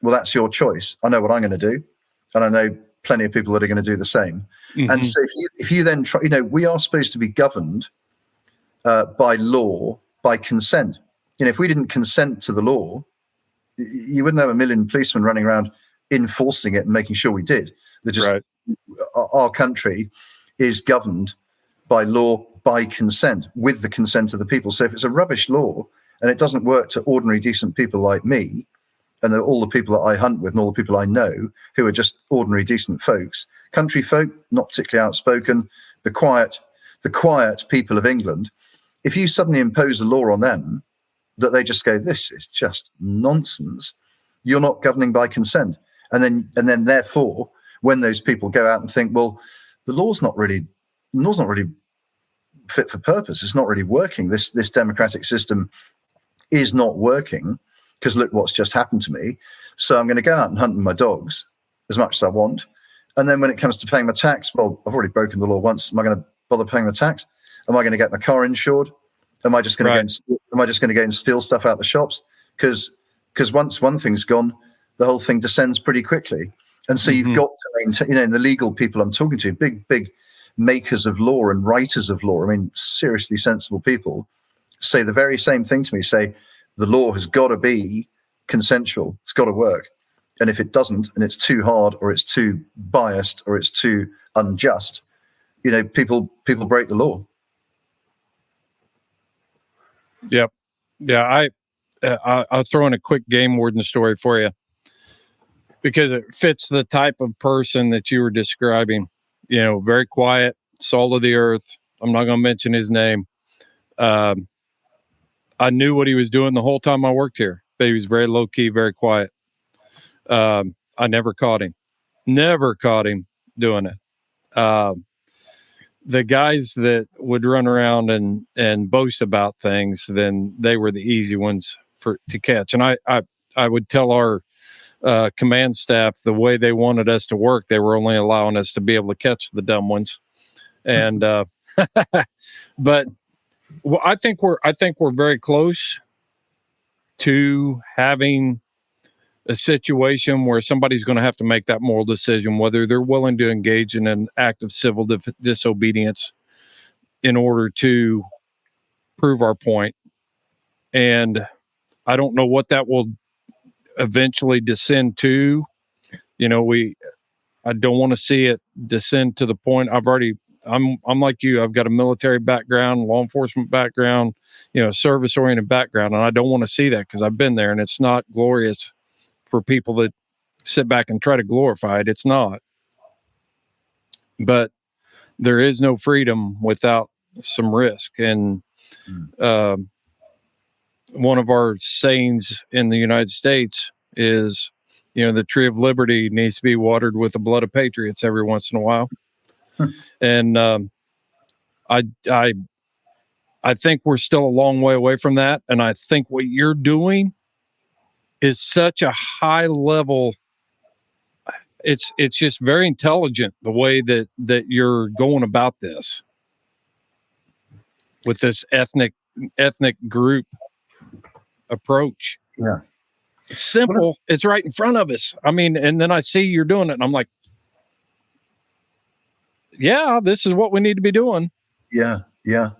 well, that's your choice. I know what I'm going to do. And I know plenty of people that are going to do the same. Mm-hmm. And so if you then try, we are supposed to be governed by law, by consent. If we didn't consent to the law, you wouldn't have a million policemen running around enforcing it and making sure we did. Right. Our country is governed by law, by consent, with the consent of the people. So if it's a rubbish law and it doesn't work to ordinary, decent people like me, and all the people that I hunt with and all the people I know who are just ordinary, decent folks, country folk, not particularly outspoken, the quiet people of England, if you suddenly impose a law on them that they just go, this is just nonsense, you're not governing by consent. And then therefore, when those people go out and think, well, the law's not really fit for purpose, it's not really working, this democratic system is not working, because look what's just happened to me. So I'm going to go out and hunt with my dogs as much as I want. And then when it comes to paying my tax, well, I've already broken the law once. Am I going to bother paying the tax? Am I going to get my car insured? Am I just going to go and steal stuff out the shops? Because once one thing's gone, the whole thing descends pretty quickly. And so you've got to maintain, and the legal people I'm talking to, big makers of law and writers of law, I mean, seriously sensible people, say the very same thing to me, say, the law has got to be consensual. It's got to work. And if it doesn't, and it's too hard or it's too biased or it's too unjust, people break the law. Yep. Yeah. I'll throw in a quick game warden story for you, because it fits the type of person that you were describing. Very quiet, salt of the earth. I'm not going to mention his name. I knew what he was doing the whole time I worked here, but he was very low key, very quiet. I never caught him doing it. The guys that would run around and boast about things, then they were the easy ones to catch. And I would tell our command staff the way they wanted us to work, they were only allowing us to be able to catch the dumb ones. And but I think we're very close to having a situation where somebody's going to have to make that moral decision, whether they're willing to engage in an act of civil disobedience in order to prove our point. And I don't know what that will eventually descend to. I don't want to see it descend to the point. I've already I'm like you. I've got a military background, law enforcement background, service oriented background, and I don't want to see that because I've been there, and it's not glorious for people that sit back and try to glorify it. It's not. But there is no freedom without some risk, and one of our sayings in the United States is, the tree of liberty needs to be watered with the blood of patriots every once in a while. And I think we're still a long way away from that. And I think what you're doing is such a high level. It's just very intelligent the way that you're going about this with this ethnic group approach. Yeah. Simple. It's right in front of us. I mean, and then I see you're doing it and I'm like, yeah, this is what we need to be doing. Yeah. Yeah.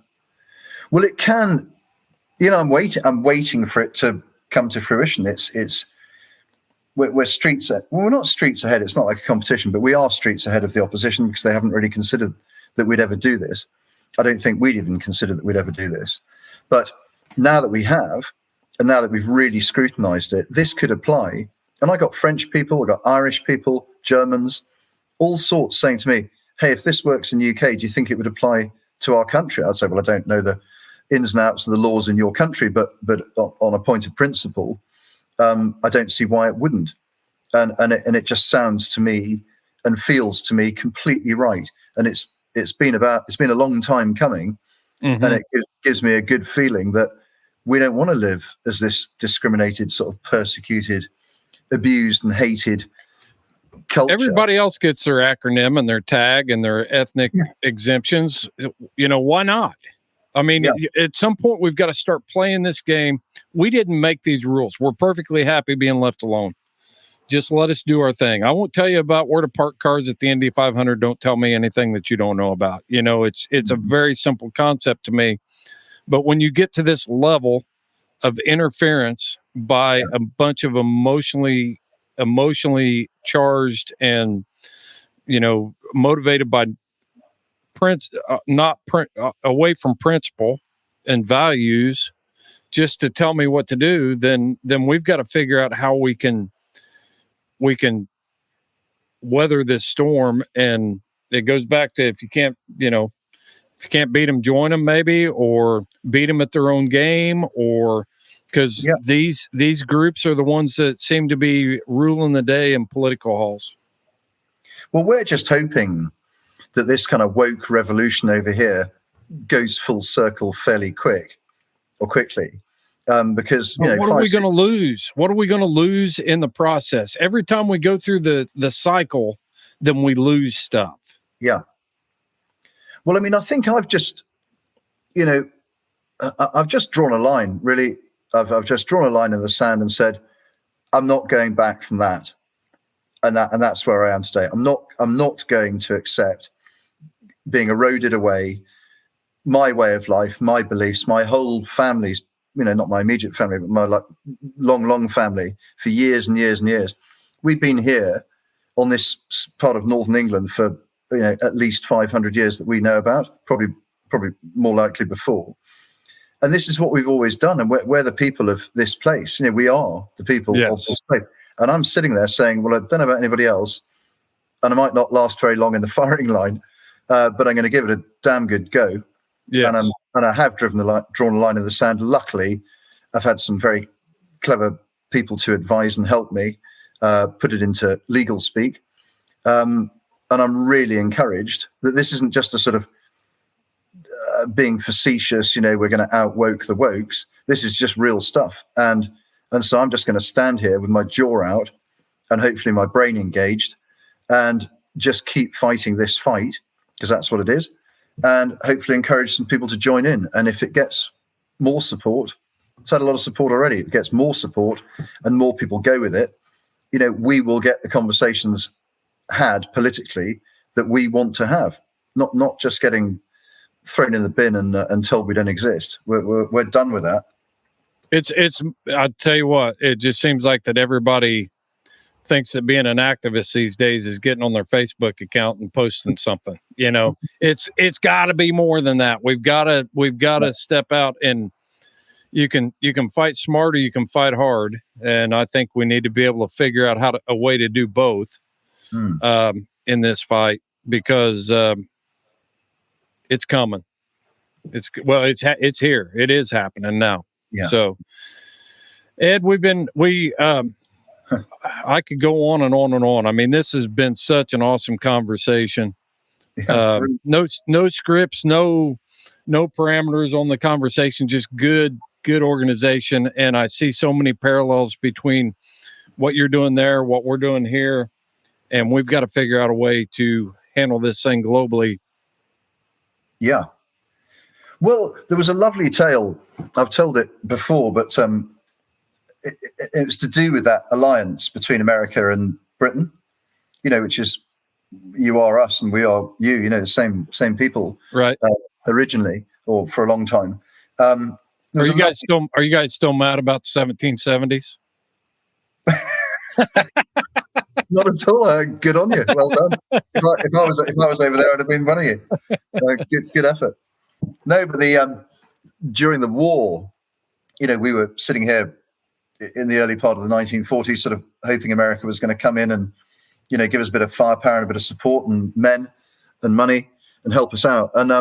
Well, it can, I'm waiting for it to come to fruition. We're streets ahead. Well, we're not streets ahead. It's not like a competition, but we are streets ahead of the opposition because they haven't really considered that we'd ever do this. I don't think we'd even considered that we'd ever do this. But now that we have, and now that we've really scrutinized it, this could apply. And I got French people, I got Irish people, Germans, all sorts saying to me, hey, if this works in the UK, do you think it would apply to our country? I'd say, well, I don't know the ins and outs of the laws in your country, but on a point of principle, I don't see why it wouldn't. And it just sounds to me and feels to me completely right. And it's been a long time coming. Mm-hmm. And it gives me a good feeling that we don't want to live as this discriminated, sort of persecuted, abused and hated culture. Everybody else gets their acronym and their tag and their ethnic exemptions. Why not? I mean, at some point we've got to start playing this game. We didn't make these rules. We're perfectly happy being left alone. Just let us do our thing. I won't tell you about where to park cars at the Indy 500. Don't tell me anything that you don't know about. It's a very simple concept to me. But when you get to this level of interference by a bunch of emotionally charged and, motivated by away from principle and values, just to tell me what to do, then we've got to figure out how we can weather this storm. And it goes back to, if you can't beat them, join them maybe, or beat them at their own game, or because these groups are the ones that seem to be ruling the day in political halls. Well, we're just hoping that this kind of woke revolution over here goes full circle fairly quickly. Because, what are we going to lose? What are we going to lose in the process? Every time we go through the cycle, then we lose stuff. Yeah. Well, I mean, I think I've just, I've just drawn a line, really. I've just drawn a line in the sand and said, I'm not going back from that. And that's where I am today. I'm not going to accept being eroded away, my way of life, my beliefs, my whole family's, not my immediate family, but my long family for years and years and years. We've been here on this part of Northern England for at least 500 years that we know about, probably more likely before. And this is what we've always done. And we're the people of this place. We are the people of this place. And I'm sitting there saying, well, I don't know about anybody else, and I might not last very long in the firing line, but I'm going to give it a damn good go. Yes. And I have drawn a line in the sand. Luckily, I've had some very clever people to advise and help me put it into legal speak. And I'm really encouraged that this isn't just a sort of being facetious, we're going to out-woke the wokes. This is just real stuff. And so I'm just going to stand here with my jaw out and hopefully my brain engaged and just keep fighting this fight, because that's what it is, and hopefully encourage some people to join in. And if it gets more support, it's had a lot of support already. If it gets more support and more people go with it, we will get the conversations had politically that we want to have, not just getting thrown in the bin and told we don't exist. We're done with that. It's I tell you what, it just seems like that everybody thinks that being an activist these days is getting on their Facebook account and posting something. It's got to be more than that. We've got to step out, and you can fight smart or you can fight hard. And I think we need to be able to figure out a way to do both in this fight, because it's coming. It's here. It is happening now. Yeah. So, Ed, I could go on and on and on. I mean, this has been such an awesome conversation. No scripts, no parameters on the conversation, just good organization. And I see so many parallels between what you're doing there, what we're doing here, and we've got to figure out a way to handle this thing globally. Yeah. Well, there was a lovely tale. I've told it before, but it was to do with that alliance between America and Britain, which is you are us and we are you, the same people, right? Originally, or for a long time. Are you guys still mad about the 1770s? Not at all. Good on you. Well done. If I was over there, I'd have been running it. Good effort. No, but during the war, we were sitting here in the early part of the 1940s, sort of hoping America was going to come in and, give us a bit of firepower and a bit of support and men and money and help us out. And I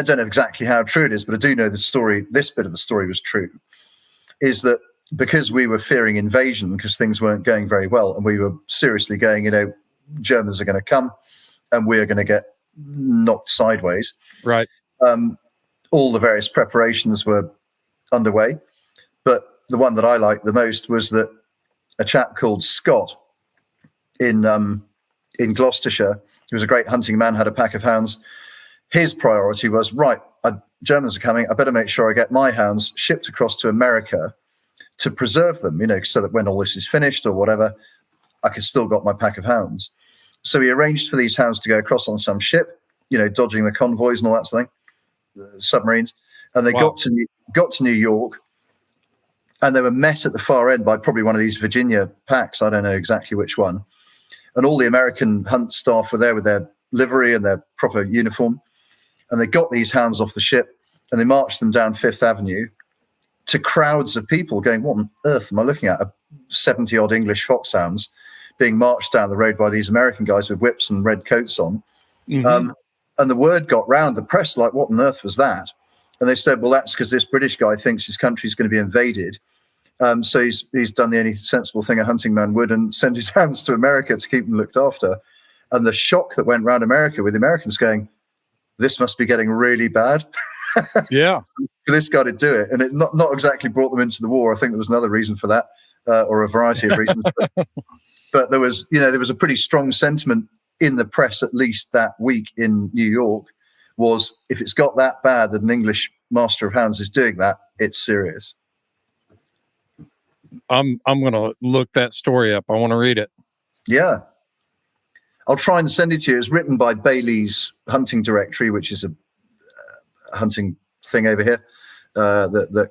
don't know exactly how true it is, but I do know this bit of the story was true, is that because we were fearing invasion because things weren't going very well, and we were seriously going, Germans are going to come and we're going to get knocked sideways. Right. All the various preparations were underway. But the one that I liked the most was that a chap called Scott in Gloucestershire, he was a great hunting man, had a pack of hounds. His priority was, Germans are coming, I better make sure I get my hounds shipped across to America to preserve them, so that when all this is finished or whatever, I could still got my pack of hounds. So he arranged for these hounds to go across on some ship, dodging the convoys and all that sort of thing, submarines. And they got to New York, and they were met at the far end by probably one of these Virginia packs. I don't know exactly which one. And all the American hunt staff were there with their livery and their proper uniform. And they got these hounds off the ship and they marched them down Fifth Avenue to crowds of people going, what on earth am I looking at? 70-odd English foxhounds being marched down the road by these American guys with whips and red coats on. Mm-hmm. And the word got round, the press, like, what on earth was that? And they said, well, that's because this British guy thinks his country's going to be invaded. So he's done the only sensible thing a hunting man would and send his hounds to America to keep them looked after. And the shock that went round America with the Americans going, this must be getting really bad. Yeah. For this guy to do it. And it not exactly brought them into the war. I think there was another reason for that, or a variety of reasons. But there was a pretty strong sentiment in the press, at least that week in New York, was if it's got that bad that an English master of hounds is doing that, it's serious. I'm going to look that story up. I want to read it. Yeah. I'll try and send it to you. It's written by Bailey's Hunting Directory, which is a hunting thing over here that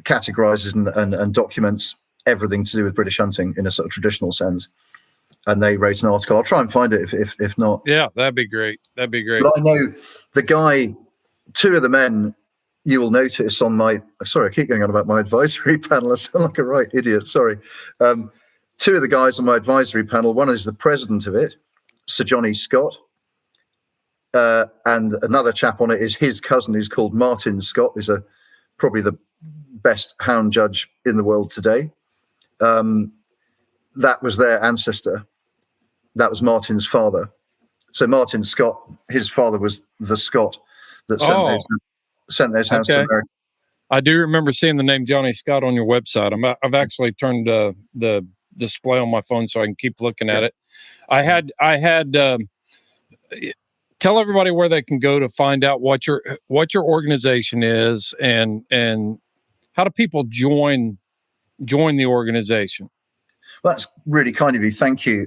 categorizes and documents everything to do with British hunting in a sort of traditional sense. And they wrote an article. I'll try and find it if not. Yeah, that'd be great. That'd be great. But I know the guy, two of the men you will notice on my, sorry, I keep going on about my advisory panel. I sound like a right idiot. Sorry. Two of the guys on my advisory panel, one is the president of it, Sir Johnny Scott. And another chap on it is his cousin, who's called Martin Scott, who's probably the best hound judge in the world today. That was their ancestor. That was Martin's father. So Martin Scott, his father was the Scott that sent those hounds to America. I do remember seeing the name Johnny Scott on your website. I've actually turned the display on my phone so I can keep looking at it. I had tell everybody where they can go to find out what your organization is and how do people join the organization. Well, that's really kind of you. Thank you.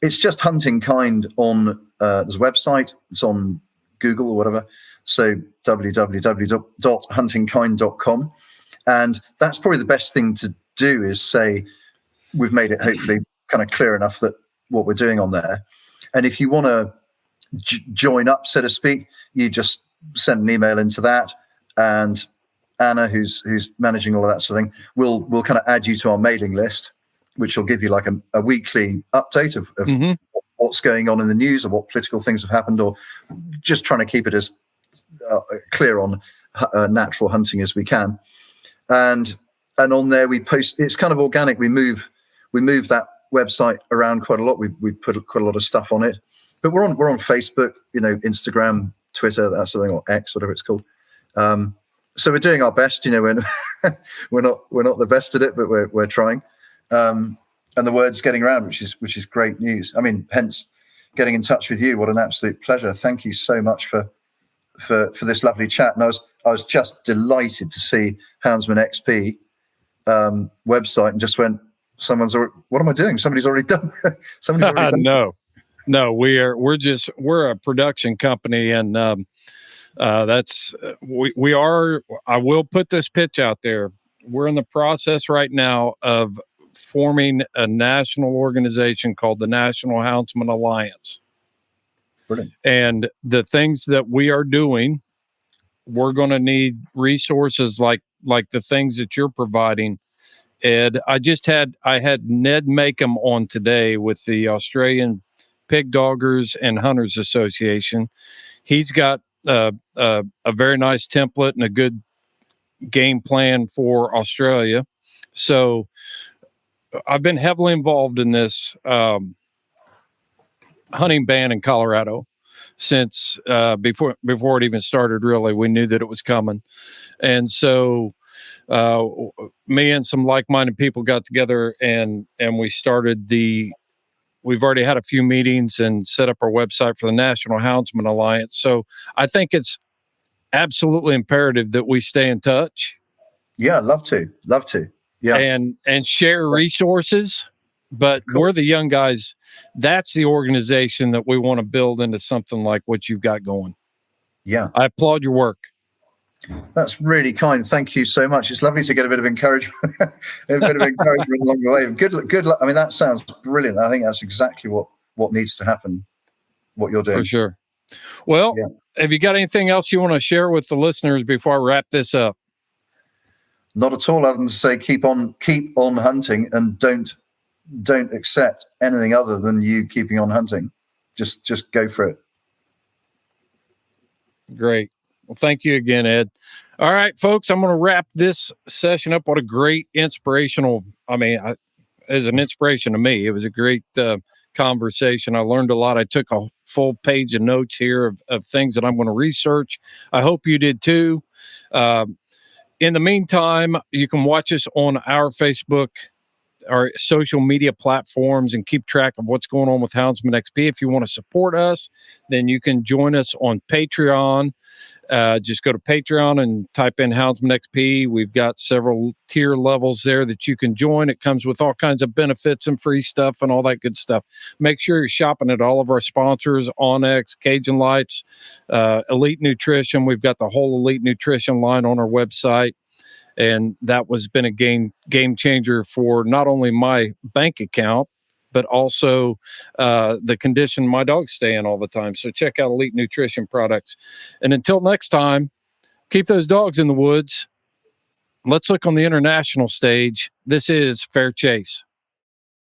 It's just Hunting Kind on there's a website. It's on Google or whatever. So www.huntingkind.com. And that's probably the best thing to do is say, we've made it hopefully kind of clear enough that what we're doing on there. And if you want to join up, so to speak, you just send an email into that, and Anna, who's managing all of that sort of thing, will kind of add you to our mailing list, which will give you like a weekly update of what's going on in the news or what political things have happened, or just trying to keep it as clear on natural hunting as we can. And on there we post. It's kind of organic. We move that website around quite a lot. We put quite a lot of stuff on it, but we're on Facebook, Instagram, Twitter, that sort of thing, or X, whatever it's called. So we're doing our best. We're not the best at it, but we're trying. And the word's getting around, which is great news. I mean, hence getting in touch with you. What an absolute pleasure. Thank you so much for this lovely chat. And I was just delighted to see Houndsman XP website, and just went, what am I doing? Somebody's already done. Somebody's already done. No, we're a production company, and we are. I will put this pitch out there. We're in the process right now of forming a national organization called the National Houndsman Alliance. Brilliant. And the things that we are doing, we're going to need resources like the things that you're providing, Ed. I had Ned Makem on today with the Australian Pig Doggers and Hunters Association. He's got a very nice template and a good game plan for Australia. So I've been heavily involved in this hunting ban in Colorado since before it even started. Really, we knew that it was coming, and so me and some like-minded people got together and we started we've already had a few meetings and set up our website for the National Houndsman Alliance. So I think it's absolutely imperative that we stay in touch. Yeah, love to. Yeah. And share resources. But cool. We're the young guys. That's the organization that we want to build into something like what you've got going. Yeah. I applaud your work. That's really kind. Thank you so much. It's lovely to get a bit of encouragement, along the way. Good luck. I mean, that sounds brilliant. I think that's exactly what needs to happen, what you're doing. For sure. Well, Have you got anything else you want to share with the listeners before I wrap this up? Not at all, other than to say keep on hunting, and don't accept anything other than you keeping on hunting. Just go for it. Great. Well, thank you again, Ed. All right, folks, I'm going to wrap this session up. What a great inspirational, it was an inspiration to me. It was a great conversation. I learned a lot. I took a full page of notes here of things that I'm going to research. I hope you did too. In the meantime, you can watch us on our Facebook, our social media platforms, and keep track of what's going on with Houndsman XP. If you want to support us, then you can join us on Patreon. Just go to Patreon and type in Houndsman XP. We've got several tier levels there that you can join. It comes with all kinds of benefits and free stuff and all that good stuff. Make sure you're shopping at all of our sponsors, Onyx, Cajun Lights, Elite Nutrition. We've got the whole Elite Nutrition line on our website. And that was been a game changer for not only my bank account, but also the condition my dogs stay in all the time. So check out Elite Nutrition products. And until next time, keep those dogs in the woods. Let's look on the international stage. This is Fair Chase.